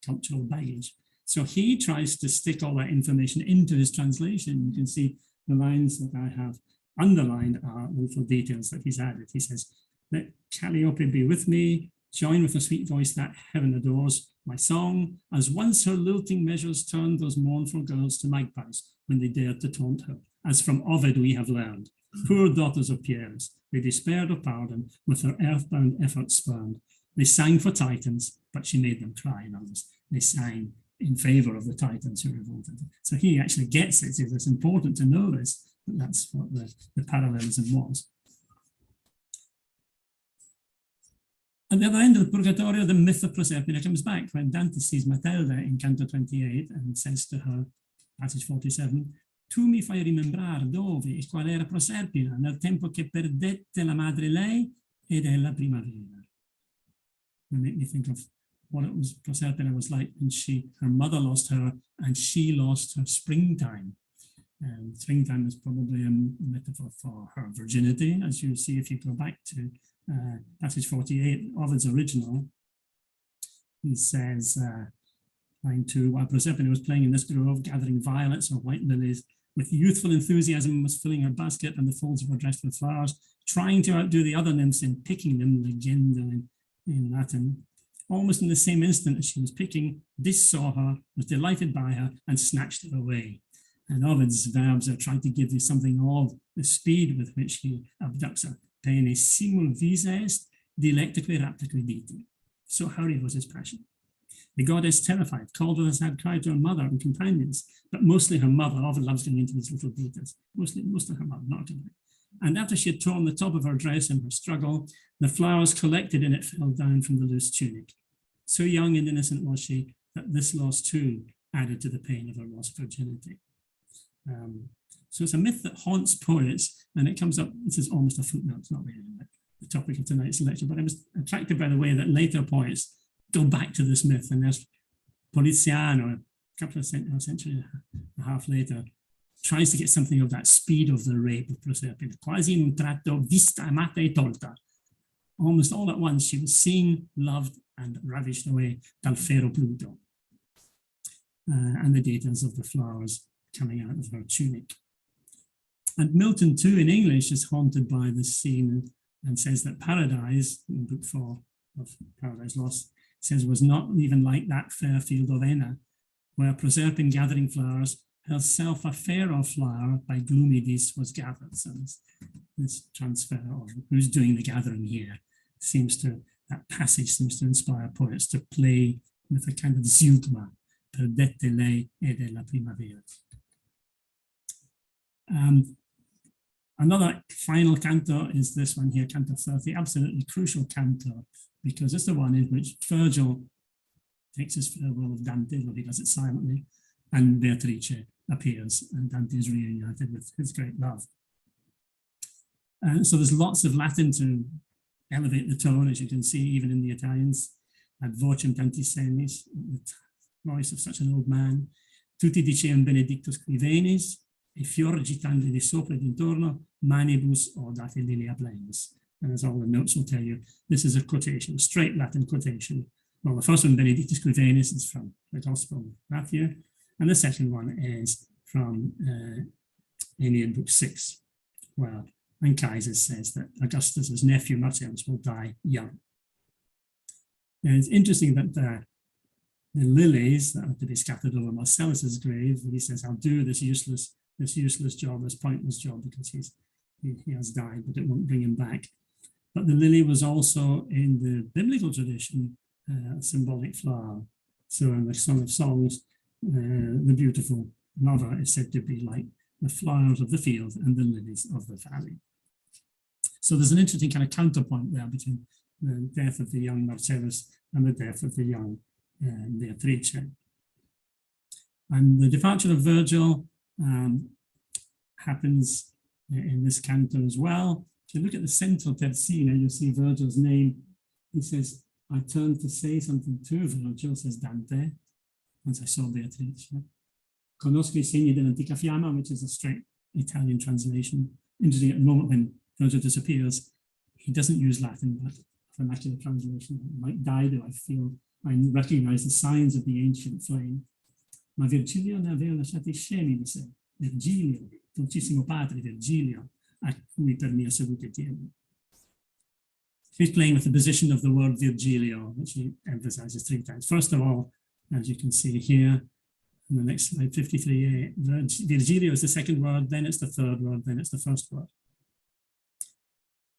cultural baggage. So he tries to stick all that information into his translation. You can see the lines that I have underlined are little details that he's added. He says, let Calliope be with me, join with a sweet voice that heaven adores, my song, as once her lilting measures turned those mournful girls to magpies when they dared to taunt her, as from Ovid we have learned. Poor daughters of Pierus, they despaired of pardon, with her earthbound efforts spurned. They sang for Titans, but she made them cry. In others, they sang in favor of the Titans who revolted. So he actually gets it. It's important to know this, but that's what the parallelism was. At the other end of the Purgatorio, the myth of Proserpina comes back when Dante sees Matilda in Canto 28 and says to her, passage 47, tu mi fai rimembrar dove e qual era Proserpina nel tempo che perdette la madre lei ed è la primavera. They make me think of what it was Proserpina was like when her mother lost her and she lost her springtime. And springtime is probably a metaphor for her virginity, as you see if you go back to passage 48, Ovid's original. He says, line 2, while Proserpina was playing in this grove, gathering violets or white lilies, with youthful enthusiasm was filling her basket and the folds of her dress with flowers, trying to outdo the other nymphs in picking them, legenda in Latin. Almost in the same instant as she was picking, this saw her, was delighted by her, and snatched her away. And Ovid's verbs are trying to give you something of the speed with which he abducts her. Pene simul visa est, dilectique raptique diti. So hurried was his passion. The goddess, terrified, called with a sad cry to her mother and companions, but mostly her mother. Ovid loves going into these little details. Mostly her mother, not her. And after she had torn the top of her dress in her struggle, the flowers collected in it fell down from the loose tunic. So young and innocent was she that this loss too added to the pain of her lost virginity. So it's a myth that haunts poets, and it comes up, this is almost a footnote, it's not really the topic of tonight's lecture, but I was attracted by the way that later poets go back to this myth, and there's Poliziano, a couple of century and a half later, tries to get something of that speed of the rape of Proserpine. Quasi in un tratto vista, amata e tolta. Almost all at once, she was seen, loved, and ravished away dal ferro Pluto. And the details of the flowers coming out of her tunic. And Milton, too, in English, is haunted by this scene and says that Paradise, in Book 4 of Paradise Lost, says was not even like that fair field of Enna, where Proserpine gathering flowers, herself a fairer flower by gloomy Dis was gathered. So this transfer of who's doing the gathering here that passage seems to inspire poets to play with a kind of zeugma, perdette lei e della primavera. Another final canto is this one here, Canto 30, absolutely crucial canto, because it's the one in which Virgil takes his farewell of Dante, but he does it silently, and Beatrice appears, and Dante is reunited with his great love. So there's lots of Latin to elevate the tone, as you can see, even in the Italians. Ad vocem tantissenis, the voice of such an old man. Tutti diceam benedictus scrivenis, e fior gitandi di sopra e d'intorno, manibus ordate lilia plens. And as all the notes will tell you, this is a quotation, a straight Latin quotation. Well, the first one, Benedictus Scrivenis, is from the Gospel of Matthew, and the second one is from Aeneid Book 6, where Anchises says that Augustus's nephew Marcellus will die young. And it's interesting that the lilies that are to be scattered over Marcellus's grave, he says, I'll do this useless job, this pointless job, because he has died, but it won't bring him back. But the lily was also in the biblical tradition a symbolic flower. So in the Song of Songs, the beautiful lover is said to be like the flowers of the field and the lilies of the valley. So there's an interesting kind of counterpoint there between the death of the young Marcellus and the death of the young Beatrice. And the departure of Virgil happens in this canto as well. If you look at the central terzina, you'll see Virgil's name. He says, I turned to say something to Virgil, says Dante, once I saw Beatrice. Conosco I segni dell'antica fiamma, which is a straight Italian translation. Interesting, at the moment when Virgil disappears, he doesn't use Latin, but vernacular translation. Like Dido, I recognize the signs of the ancient flame. Ma Virgilio ne aveva lasciati scemi di sé. Virgilio, dolcissimo padre Virgilio, a cui per mia salute tiene. He's playing with the position of the word Virgilio, which he emphasizes 3 times. First of all, as you can see here, on the next slide, 53a, Virgilio is the second word, then it's the third word, then it's the first word.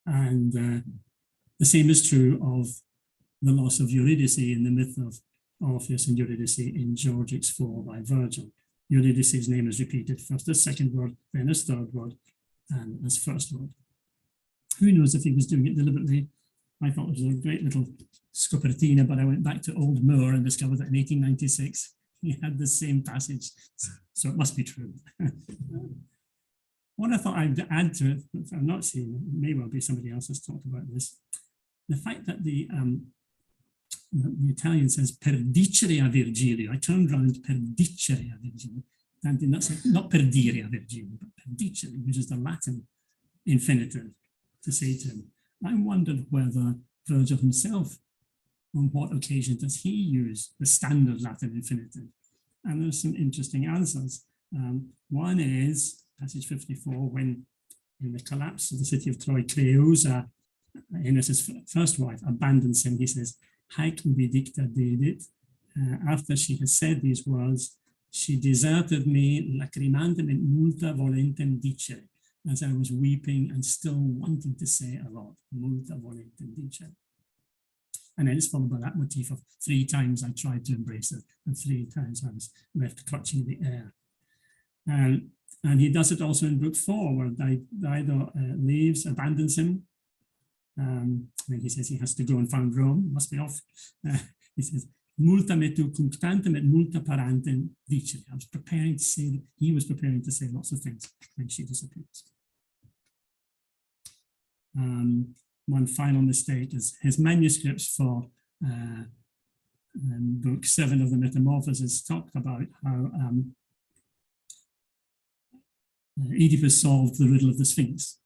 And the same is true of the loss of Eurydice in the myth of Orpheus and Eurydice in Georgics 4 by Virgil. Eurydice's name is repeated first as second word, then as third word, and as first word. Who knows if he was doing it deliberately? I thought it was a great little scopertina, but I went back to Old Moore and discovered that in 1896, he had the same passage, so it must be true. What I thought I'd add to it, which I'm not seeing, it may well be somebody else has talked about this, the fact that the Italian says perdicere a Virgilio. I turned around, perdicere a Virgilio. Dante not perdire a Virgilio, but perdicere, which is the Latin infinitive to say to him. I wondered whether Virgil himself, on what occasion does he use the standard Latin infinitive? And there's some interesting answers. One is passage 54, when in the collapse of the city of Troy, Creosa, Enos's first wife, abandons him. He says, "Haec ubi dicta dedit." After she has said these words, she deserted me, lacrimantem et multa volentem dicere, as I was weeping and still wanting to say a lot, multa volentem dicere. And then it's followed by that motif of 3 times I tried to embrace her, and 3 times I was left clutching the air. And he does it also in book 4, where Dido leaves, abandons him. When he says he has to go and found Rome, must be off. He says, multa me tu cunctantem et multa parantem dicere. I was preparing to say, he was preparing to say lots of things when she disappears. One final mistake is his manuscripts for book 7 of the Metamorphoses talked about how Oedipus solved the riddle of the Sphinx.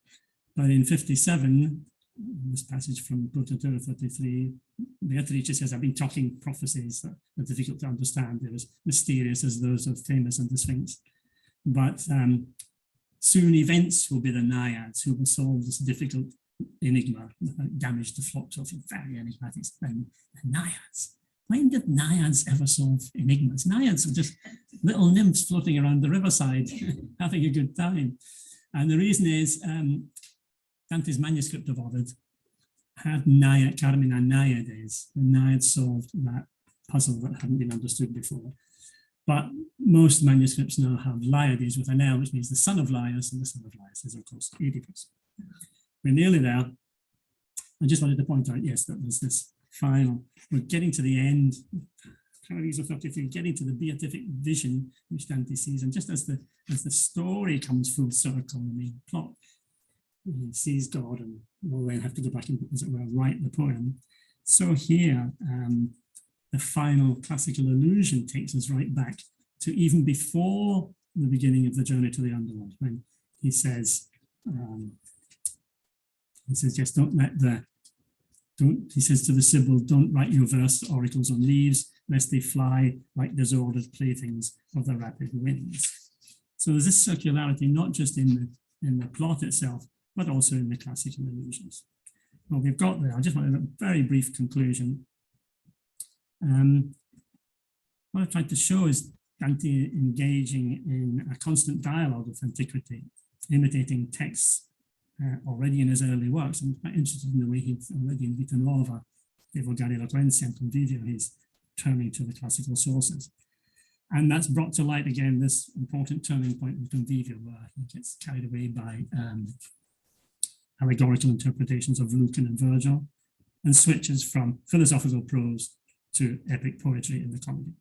But in 57, this passage from Purgatory 33, Beatrice says, I've been talking prophecies that are difficult to understand. They're as mysterious as those of Themis and the Sphinx. But soon events will be the naiads who will solve this difficult enigma that damaged the flocks of very enigmatic and naiads. When did naiads ever solve enigmas? Naiads are just little nymphs floating around the riverside, having a good time. And the reason is Dante's manuscript of Ovid had Naiad, Carmina Naiades. The naiads solved that puzzle that hadn't been understood before. But most manuscripts now have Laiades with an L, which means the son of Laius, and the son of Laius is, of course, Oedipus. We're nearly there. I just wanted to point out, yes, that was this final. We're getting to the end, Paradiso 33, getting to the beatific vision which Dante sees. And just as the story comes full circle, the main plot, he sees God and will then have to go back and, as it were, write the poem. So here, the final classical allusion takes us right back to even before the beginning of the journey to the underworld, when he says, yes, he says to the Sibyl, don't write your verse oracles on leaves, lest they fly like disordered playthings of the rapid winds. So there's this circularity, not just in the plot itself, but also in the classical allusions. Well, we've got there. I just want a very brief conclusion. What I've tried to show is Dante engaging in a constant dialogue with antiquity, imitating texts already in his early works. I'm quite interested in the way he's already in Vita Nova, De Vulgari Eloquentia and Convivio, he's turning to the classical sources. And that's brought to light again this important turning point in Convivio, where he gets carried away by allegorical interpretations of Lucan and Virgil, and switches from philosophical prose to epic poetry in the comedy.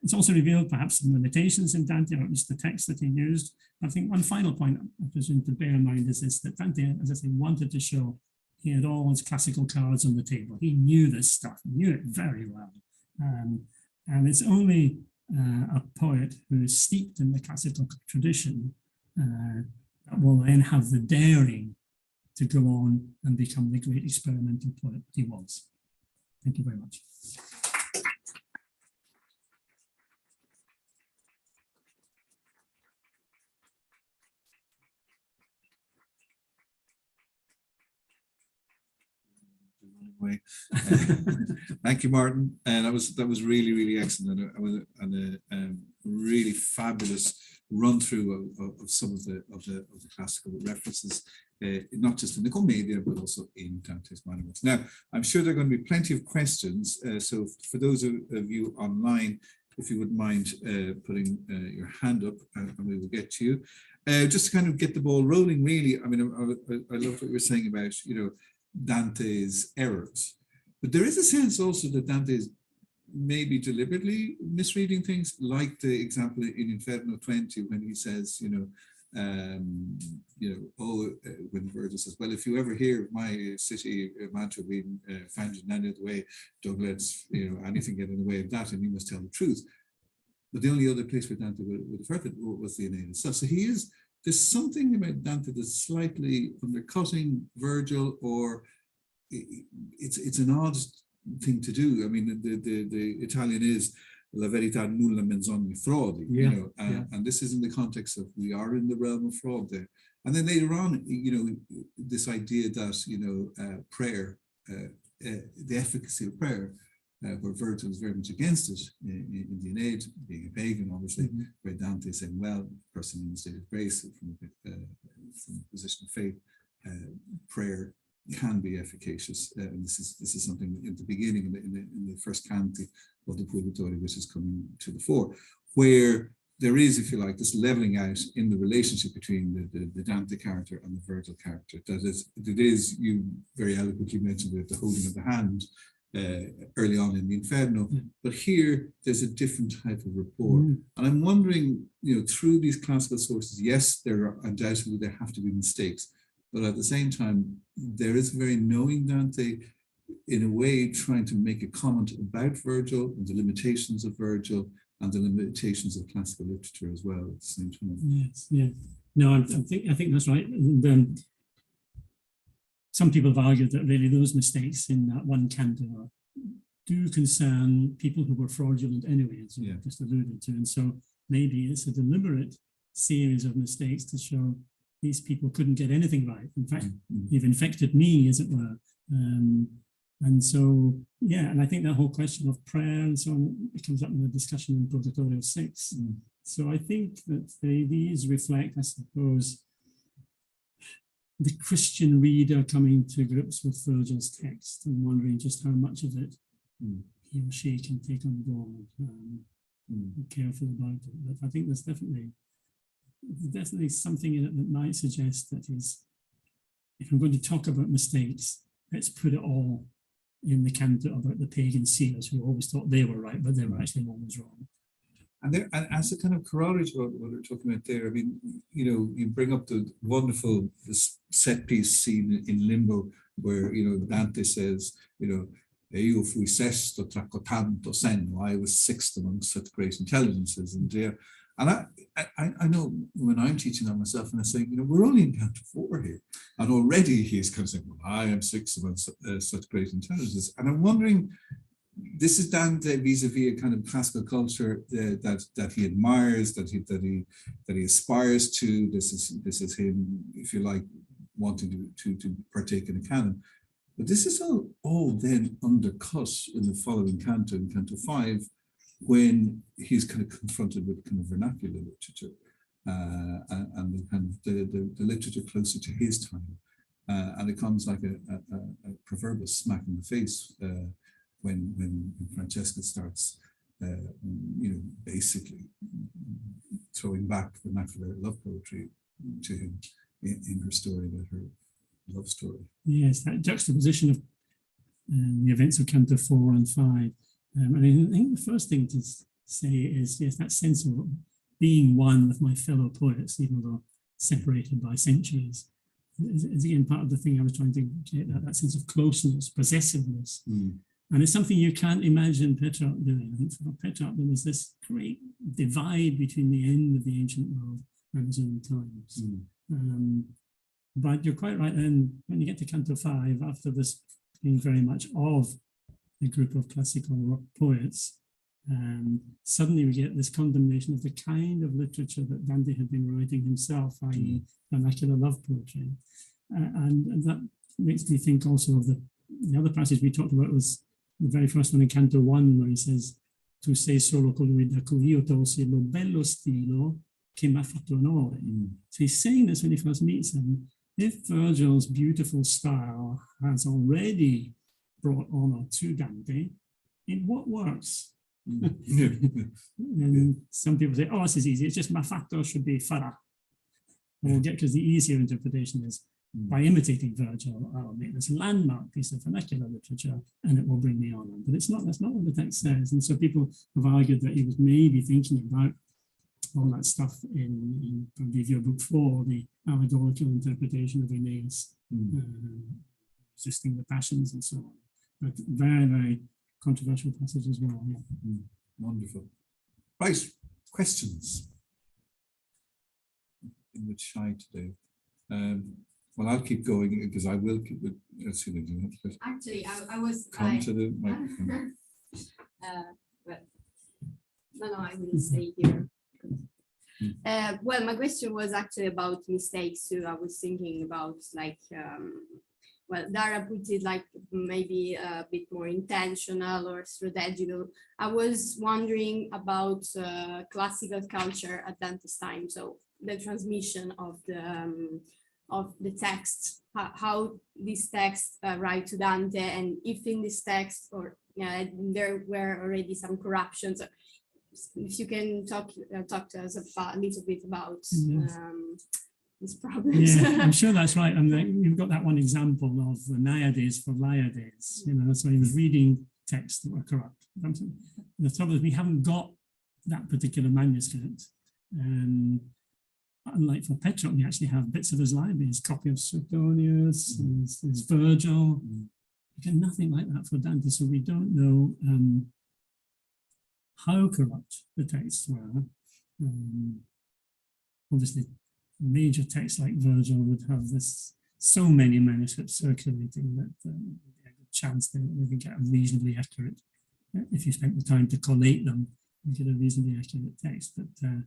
It's also revealed perhaps some limitations in Dante, or at least the text that he used. I think one final point I presume to bear in mind is this, that Dante, as I say, wanted to show he had all his classical cards on the table. He knew this stuff, he knew it very well. And it's only a poet who is steeped in the classical tradition that will then have the daring to go on and become the great experimental poet that he was. Thank you very much. Thank you, Martin. And that was really excellent, and a really fabulous run through of some of the classical references, not just in the Commedia but also in Dante's monuments. Now, I'm sure there are going to be plenty of questions. So for those of you online, if you wouldn't mind putting your hand up, and we will get to you. Just to kind of get the ball rolling, really. I mean, I love what you were saying about, Dante's errors, but there is a sense also that Dante is maybe deliberately misreading things, like the example in Inferno 20 when he says, when Virgil says, well, if you ever hear of my city Mantua being founded in any other way, don't let anything get in the way of that, and you must tell the truth. But the only other place where Dante would have heard it was the Aeneid itself. So there's something about Dante that's slightly undercutting Virgil, or it's an odd thing to do. I mean, the Italian is la verità nulla menzogna frodi, you know, and this is in the context of we are in the realm of fraud there. And then later on, you know, this idea that, you know, prayer, the efficacy of prayer, where Virgil is very much against it in the Aeneid, being a pagan, obviously, where Dante is saying, well, the person in the state of grace from a position of faith, prayer can be efficacious. And this is something in the beginning, in the first canto of the Purgatory, which is coming to the fore, where there is, if you like, this leveling out in the relationship between the Dante character and the Virgil character. That is, you very eloquently mentioned it, the holding of the hand early on in the Inferno, but here there's a different type of rapport. And I'm wondering, you know, through these classical sources, yes, undoubtedly there have to be mistakes, but at the same time, there is a very knowing Dante, in a way, trying to make a comment about Virgil and the limitations of Virgil and the limitations of classical literature as well at the same time. Yes, yeah. No, I think that's right. And, some people have argued that really those mistakes in that one canto do concern people who were fraudulent anyway, as you just alluded to. And so maybe it's a deliberate series of mistakes to show these people couldn't get anything right. In fact, you've infected me, as it were. And so, yeah, and I think that whole question of prayer and so on, it comes up in the discussion in Purgatory 6. So I think that these reflect, I suppose, the Christian reader coming to grips with Virgil's text and wondering just how much of it he or she can take on board, be careful about it. But I think there's definitely something in it that might suggest that if I'm going to talk about mistakes, let's put it all in the canto about the pagan seers who always thought they were right, but they were actually always wrong. And as a kind of corollary to what we're talking about there, I mean, you know, you bring up the wonderful set piece scene in Limbo, where, you know, Dante says, you know, io fui sesto tra cotanto senno, I was sixth among such great intelligences. And I know when I'm teaching on myself and I'm saying, you know, we're only in canto 4 here. And already he's kind of saying, well, I am sixth among such great intelligences. And I'm wondering, this is Dante vis-a-vis a kind of classical culture that he admires, that he aspires to. This is him, if you like, wanting to partake in a canon. But this is all then undercut in the following canto, in canto 5, when he's kind of confronted with kind of vernacular literature and the kind of the literature closer to his time, and it comes like a proverbial smack in the face. When Francesca starts, you know, basically throwing back vernacular love poetry to him in her story, about her love story. Yes, that juxtaposition of the events of Canto 4 and 5. And I think the first thing to say is, yes, that sense of being one with my fellow poets, even though separated by centuries, is again part of the thing I was trying to get at, that sense of closeness, possessiveness. And it's something you can't imagine Petrarch doing. I think for Petrarch, there was this great divide between the end of the ancient world and his own times. But you're quite right then, when you get to Canto 5, after this being very much of a group of classical poets, suddenly we get this condemnation of the kind of literature that Dante had been writing himself, i.e. vernacular love poetry. And that makes me think also of the other passage we talked about was the very first one in Canto 1, where he says, "Tu sei solo colui da cui io tolsi lo bello stilo che m'ha fatto onore." So he's saying this when he first meets him. If Virgil's beautiful style has already brought honor to Dante, in what works? And some people say, oh, this is easy. It's just "m'ha fatto" should be "farà." Because the easier interpretation is, by imitating Virgil, I'll make this landmark piece of vernacular literature and it will bring me honor. But it's not, that's not what the text says. And so people have argued that he was maybe thinking about all that stuff in Convivio Book 4, the allegorical interpretation of Aeneas, resisting the passions and so on. But very, very controversial passage as well. Yeah. Wonderful. Right, questions? In the shy today. Well, I'll keep going because I will keep it. Let's see. Actually, I was come to the microphone. but No, I will stay here. Well, my question was actually about mistakes too. I was thinking about like, well, Dara put it like maybe a bit more intentional or strategical. I was wondering about classical culture at Dante's time. So the transmission of the text, how this text arrived to Dante, and if in this text or there were already some corruptions. If you can talk to us about, a little bit about these problems. Yeah, I'm sure that's right. And you've got that one example of the Naiades for Liades. So he was reading texts that were corrupt. The trouble is we haven't got that particular manuscript. Unlike for Petrarch, we actually have bits of his library, his copy of Suetonius, his Virgil. We get nothing like that for Dante, so we don't know how corrupt the texts were. Obviously, major texts like Virgil would have so many manuscripts circulating that there's a good chance that we can get a reasonably accurate, if you spent the time to collate them, you get a reasonably accurate text. But I have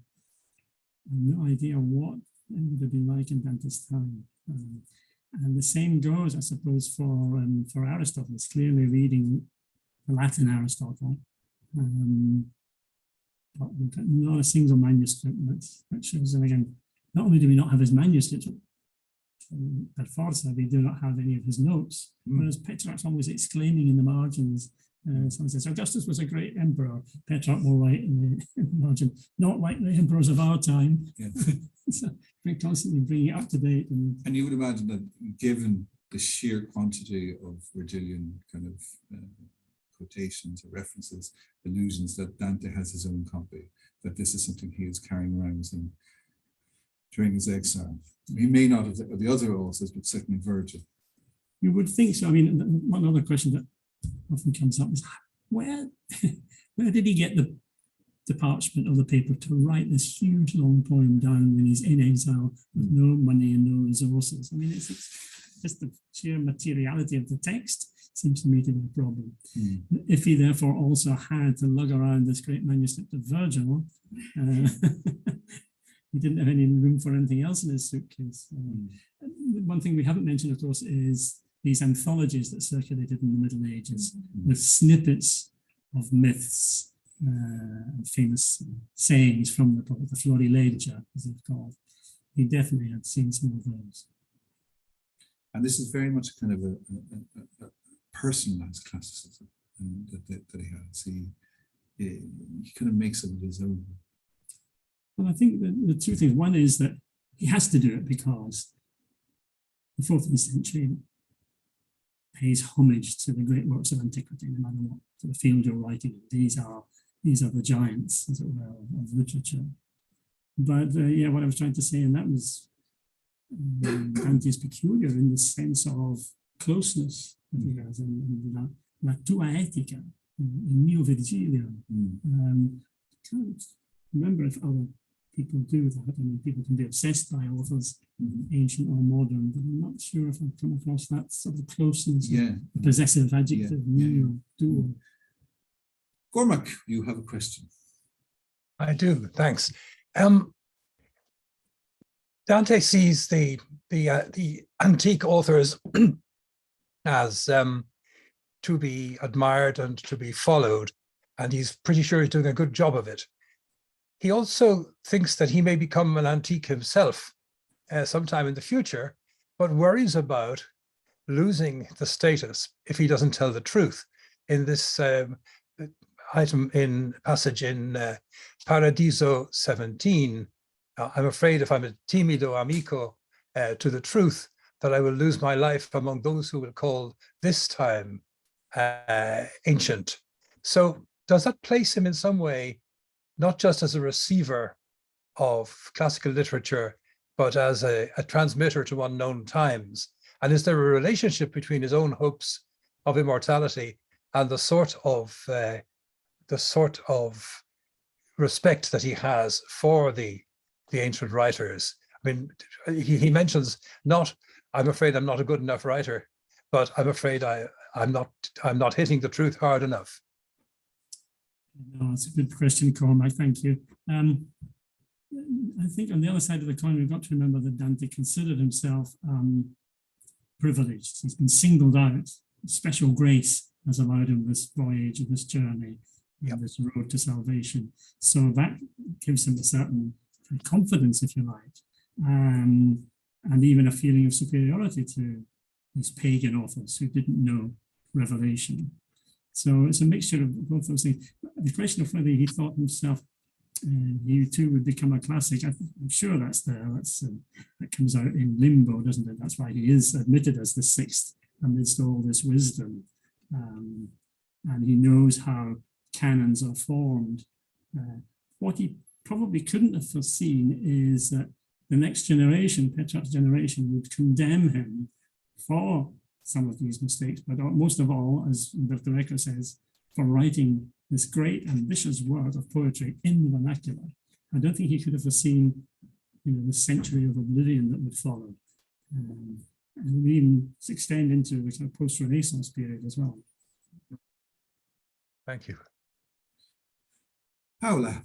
no idea what it would have been like in Dante's time. And the same goes, I suppose, for Aristotle. It's clearly reading the Latin Aristotle. But we've got not a single manuscript that shows, and again, not only do we not have his manuscript, per forza, we do not have any of his notes, whereas Petrarch's always exclaiming in the margins. Someone says, Augustus was a great emperor. Petrarch will write in the margin, not like the emperors of our time. Yeah. So we constantly bring it up to date. And you would imagine that given the sheer quantity of Virgilian kind of quotations or references, allusions, that Dante has his own copy, that this is something he is carrying around with him during his exile. He may not have the other authors, but certainly Virgil. You would think so. I mean, one other question that often comes up is where did he get the parchment or the paper to write this huge long poem down when he's in exile with no money and no resources? I mean, it's just the sheer materiality of the text seems to me to be a problem. If he therefore also had to lug around this great manuscript of Virgil, he didn't have any room for anything else in his suitcase. One thing we haven't mentioned, of course, is these anthologies that circulated in the Middle Ages with snippets of myths and famous sayings from the prophet, the Florilegia, as they're called. He definitely had seen some of those. And this is very much a kind of a personalized classicism that he has. He kind of makes it his own. Well, I think the two things. One is that he has to do it because the 14th century pays homage to the great works of antiquity, no matter what sort of field you're writing in. These are the giants, as it were, of literature. But yeah, what I was trying to say, and that was Dante is peculiar in the sense of closeness that he has, and la tua etica, il mio Virgilio. Can't remember if other people do that. I mean, people can be obsessed by authors, ancient or modern, but I'm not sure if I've come across that sort of closeness, the possessive adjective, mio, duo. Cormac, you have a question. I do, thanks. Dante sees the antique authors as to be admired and to be followed, and he's pretty sure he's doing a good job of it. He also thinks that he may become an antique himself sometime in the future, but worries about losing the status if he doesn't tell the truth. In this passage in Paradiso 17, I'm afraid if I'm a timido amico to the truth, that I will lose my life among those who will call this time ancient. So does that place him in some way, not just as a receiver of classical literature, but as a transmitter to unknown times? And is there a relationship between his own hopes of immortality and the sort of respect that he has for the ancient writers? I mean, he mentions I'm afraid I'm not a good enough writer, but I'm afraid I'm not hitting the truth hard enough. No, that's a good question, Cormac. Thank you. I think on the other side of the coin, we've got to remember that Dante considered himself privileged. He's been singled out. Special grace has allowed him this voyage and this journey, this road to salvation. So that gives him a certain confidence, if you like, and even a feeling of superiority to these pagan authors who didn't know revelation. So it's a mixture of both those things. The question of whether he thought himself he too would become a classic, I'm sure that's there. That comes out in limbo, doesn't it? That's why he is admitted as the sixth amidst all this wisdom. And he knows how canons are formed. What he probably couldn't have foreseen is that the next generation, Petrarch's generation, would condemn him for some of these mistakes, but most of all, as Umberto Eco says, for writing this great ambitious work of poetry in the vernacular. I don't think he could have foreseen, the century of oblivion that would follow. And we even extend into the kind of post-Renaissance period as well. Thank you. Paola.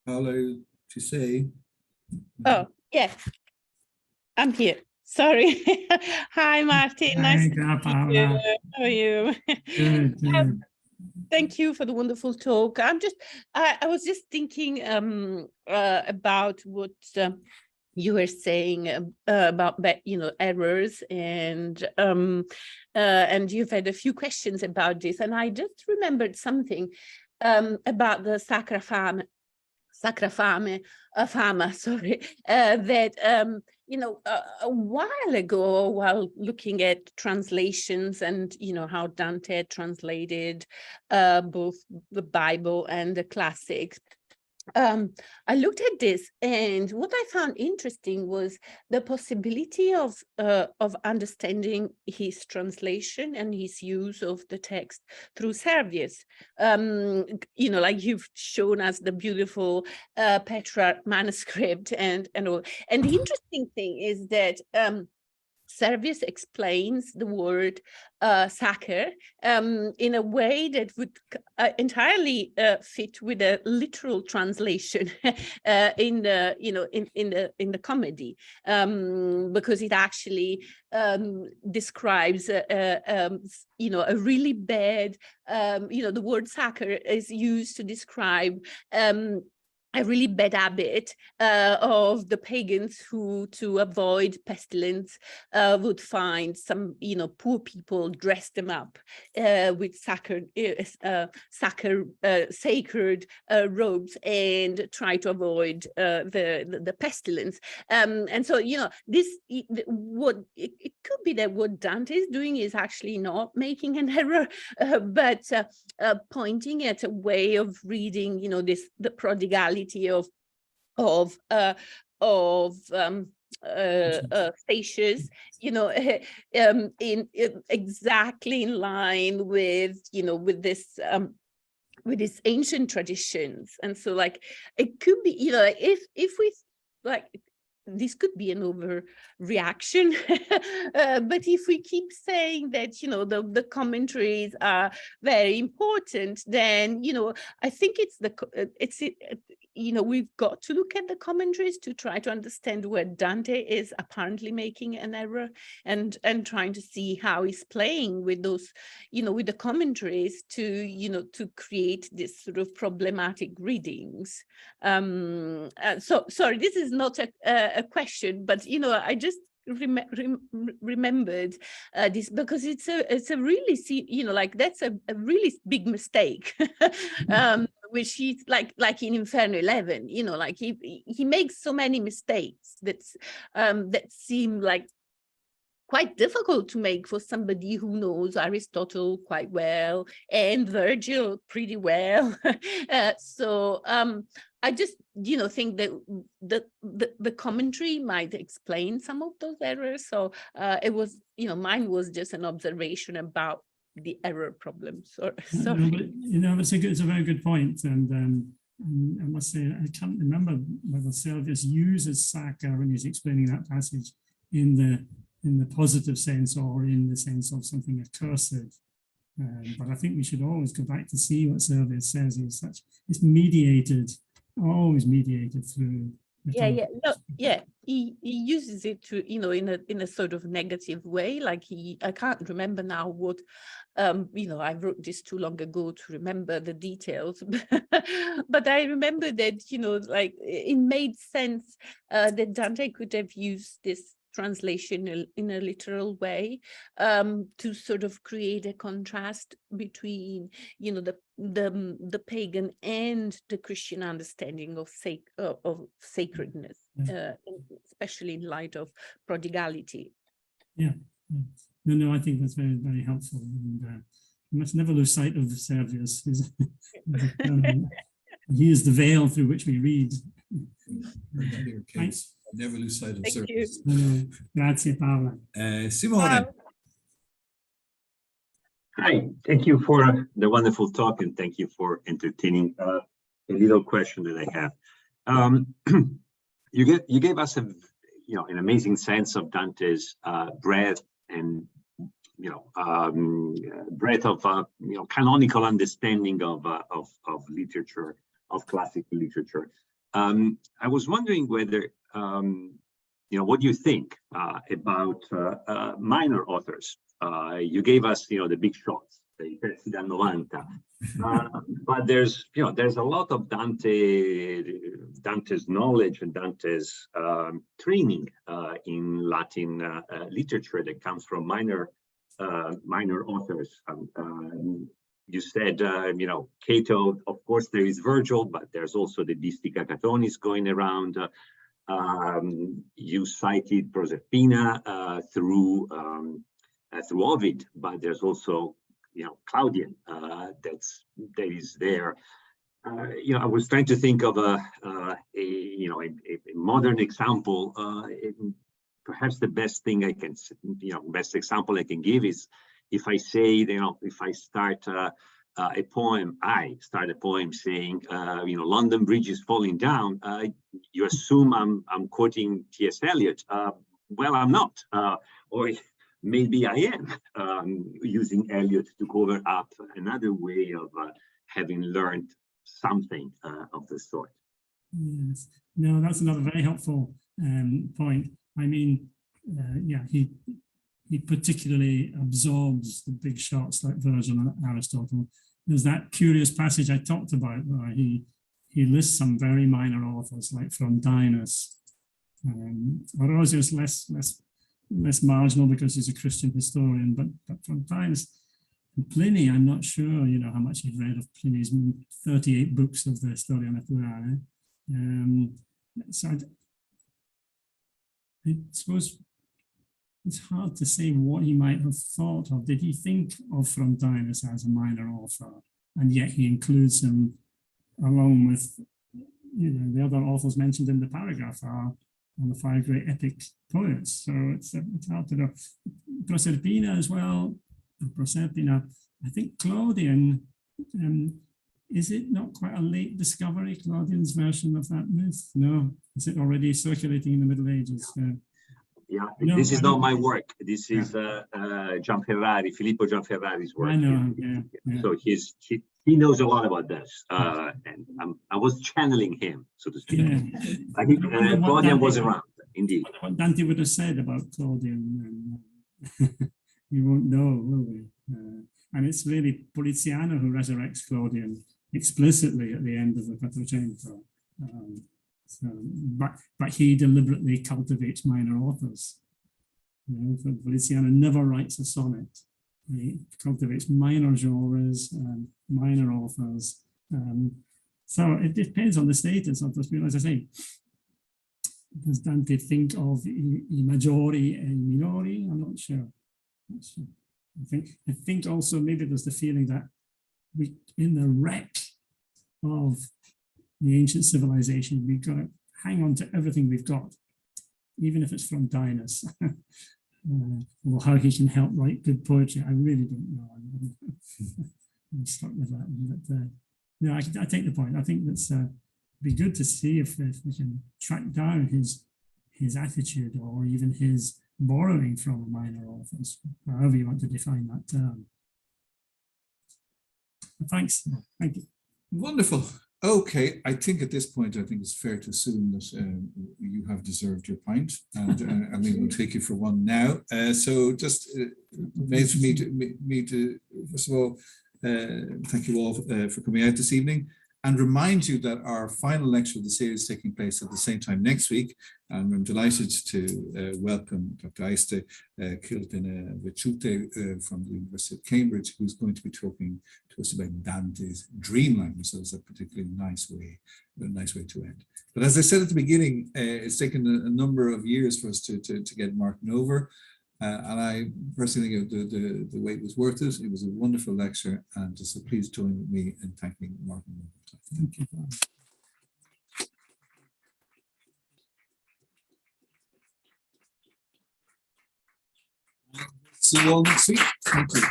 Paola, to say? Oh, yes. I'm here. Sorry. Hi, Martin. Nice to meet you. How are you? Good. Thank you for the wonderful talk. I was just thinking about what you were saying about errors, and you've had a few questions about this, and I just remembered something about the Sacra Fama, that a while ago, while looking at translations and how Dante translated both the Bible and the classics, I looked at this, and what I found interesting was the possibility of understanding his translation and his use of the text through Servius. Like you've shown us the beautiful Petrarch manuscript and all. And the interesting thing is that Servius explains the word sacer in a way that would entirely fit with a literal translation in the comedy, because it actually describes a really bad the word sacer is used to describe a really bad habit of the pagans who, to avoid pestilence, would find some, poor people, dress them up with sacred robes and try to avoid the pestilence. And so, this it could be that what Dante is doing is actually not making an error, but pointing at a way of reading, the prodigality of Statius, in exactly in line with with this with his ancient traditions. And so, like, it could be, if we this could be an overreaction, but if we keep saying that the commentaries are very important, then I think we've got to look at the commentaries to try to understand where Dante is apparently making an error, and trying to see how he's playing with those with the commentaries to to create this sort of problematic readings. So sorry, this is not a question, but I just remembered this because it's a really that's a really big mistake, which he's like in Inferno 11, he makes so many mistakes that seem like quite difficult to make for somebody who knows Aristotle quite well and Virgil pretty well. So I just think that the commentary might explain some of those errors. So it was mine was just an observation about the error problem. Sorry. It's a very good point, and I must say I can't remember whether Servius uses sacer when he's explaining that passage in the positive sense or in the sense of something accursed. But I think we should always go back to see what Servius says. It's mediated, always mediated through. He uses it to, in a sort of negative way. Like I can't remember now what, I wrote this too long ago to remember the details, but I remember that, like it made sense that Dante could have used this translation in a literal way to sort of create a contrast between, the pagan and the Christian understanding of sacredness, especially in light of prodigality. Yeah. No, I think that's very, very helpful. And you must never lose sight of Servius. He is the veil through which we read. Never lose sight of Thank Servius. Grazie, Paola. Simone. Hi, thank you for the wonderful talk and thank you for entertaining a little question that I have. You gave us an amazing sense of Dante's breadth and breadth of canonical understanding of literature, of classical literature. I was wondering whether what do you think about minor authors? You gave us, the big shots, the pezzi da 90, but there's a lot of Dante's knowledge and Dante's training in Latin literature that comes from minor authors. You said, Cato, of course, there is Virgil, but there's also the Distica Catonis going around. You cited Proserpina through Ovid, but there's also, Claudian that is there. I was trying to think of a modern example. Perhaps the best thing I can, best example I can give is if I say, if I start a poem, saying, London Bridge is falling down, you assume I'm quoting T.S. Eliot. Well, I'm not, or maybe I am using Eliot to cover up another way of having learned something of the sort. Yes, no, that's another very helpful point. I mean, he particularly absorbs the big shots like Virgil and Aristotle. There's that curious passage I talked about where he lists some very minor authors like Frontinus. Orosius less marginal because he's a Christian historian, but Frontinus and Pliny, I'm not sure, how much he'd read of Pliny's 38 books of the Historia Naturale. So I suppose it's hard to say what he might have thought of. Did he think of Frontinus as a minor author? And yet he includes him along with, the other authors mentioned in the paragraph are the 5 great epic poets. So it's hard to know. Proserpina as well. Proserpina, I think Claudian, is it not quite a late discovery, Claudian's version of that myth? No, is it already circulating in the Middle Ages? No, this is not my work. This is Filippo Gianferrari's work. I know, So he knows a lot about this, and I was channeling him, so to speak. I think Claudian was around, indeed. What Dante would have said about Claudian, we won't know, will we? And it's really Poliziano who resurrects Claudian explicitly at the end of the Quattrocento. But he deliberately cultivates minor authors. Poliziano never writes a sonnet. He cultivates minor genres and minor authors. So it depends on the status of those people. As I say, does Dante think of I maggiori e I minori? I'm not sure. I think also maybe there's the feeling that we, in the wreck of the ancient civilization, we've got to hang on to everything we've got, even if it's from Dantes, or how he can help write good poetry. I really don't know. I'm stuck with that. But no, I take the point. I think that's be good to see if we can track down his attitude or even his borrowing from minor authors, however you want to define that term. Thanks. Thank you. Wonderful. Okay, I think at this point, I think it's fair to assume that you have deserved your pint, and I think we'll take you for one now. So just remains for me to first of all thank you all for coming out this evening, and remind you that our final lecture of the series is taking place at the same time next week. And I'm delighted to welcome Dr. Aiste Kilpin Vichute from the University of Cambridge, who's going to be talking to us about Dante's dream language. So it's a particularly nice way to end. But as I said at the beginning, it's taken a number of years for us to get Martin over. And I personally think the wait was worth it. It was a wonderful lecture, and so please join with me in thanking Martin. Thank you. See you all next week. Thank you.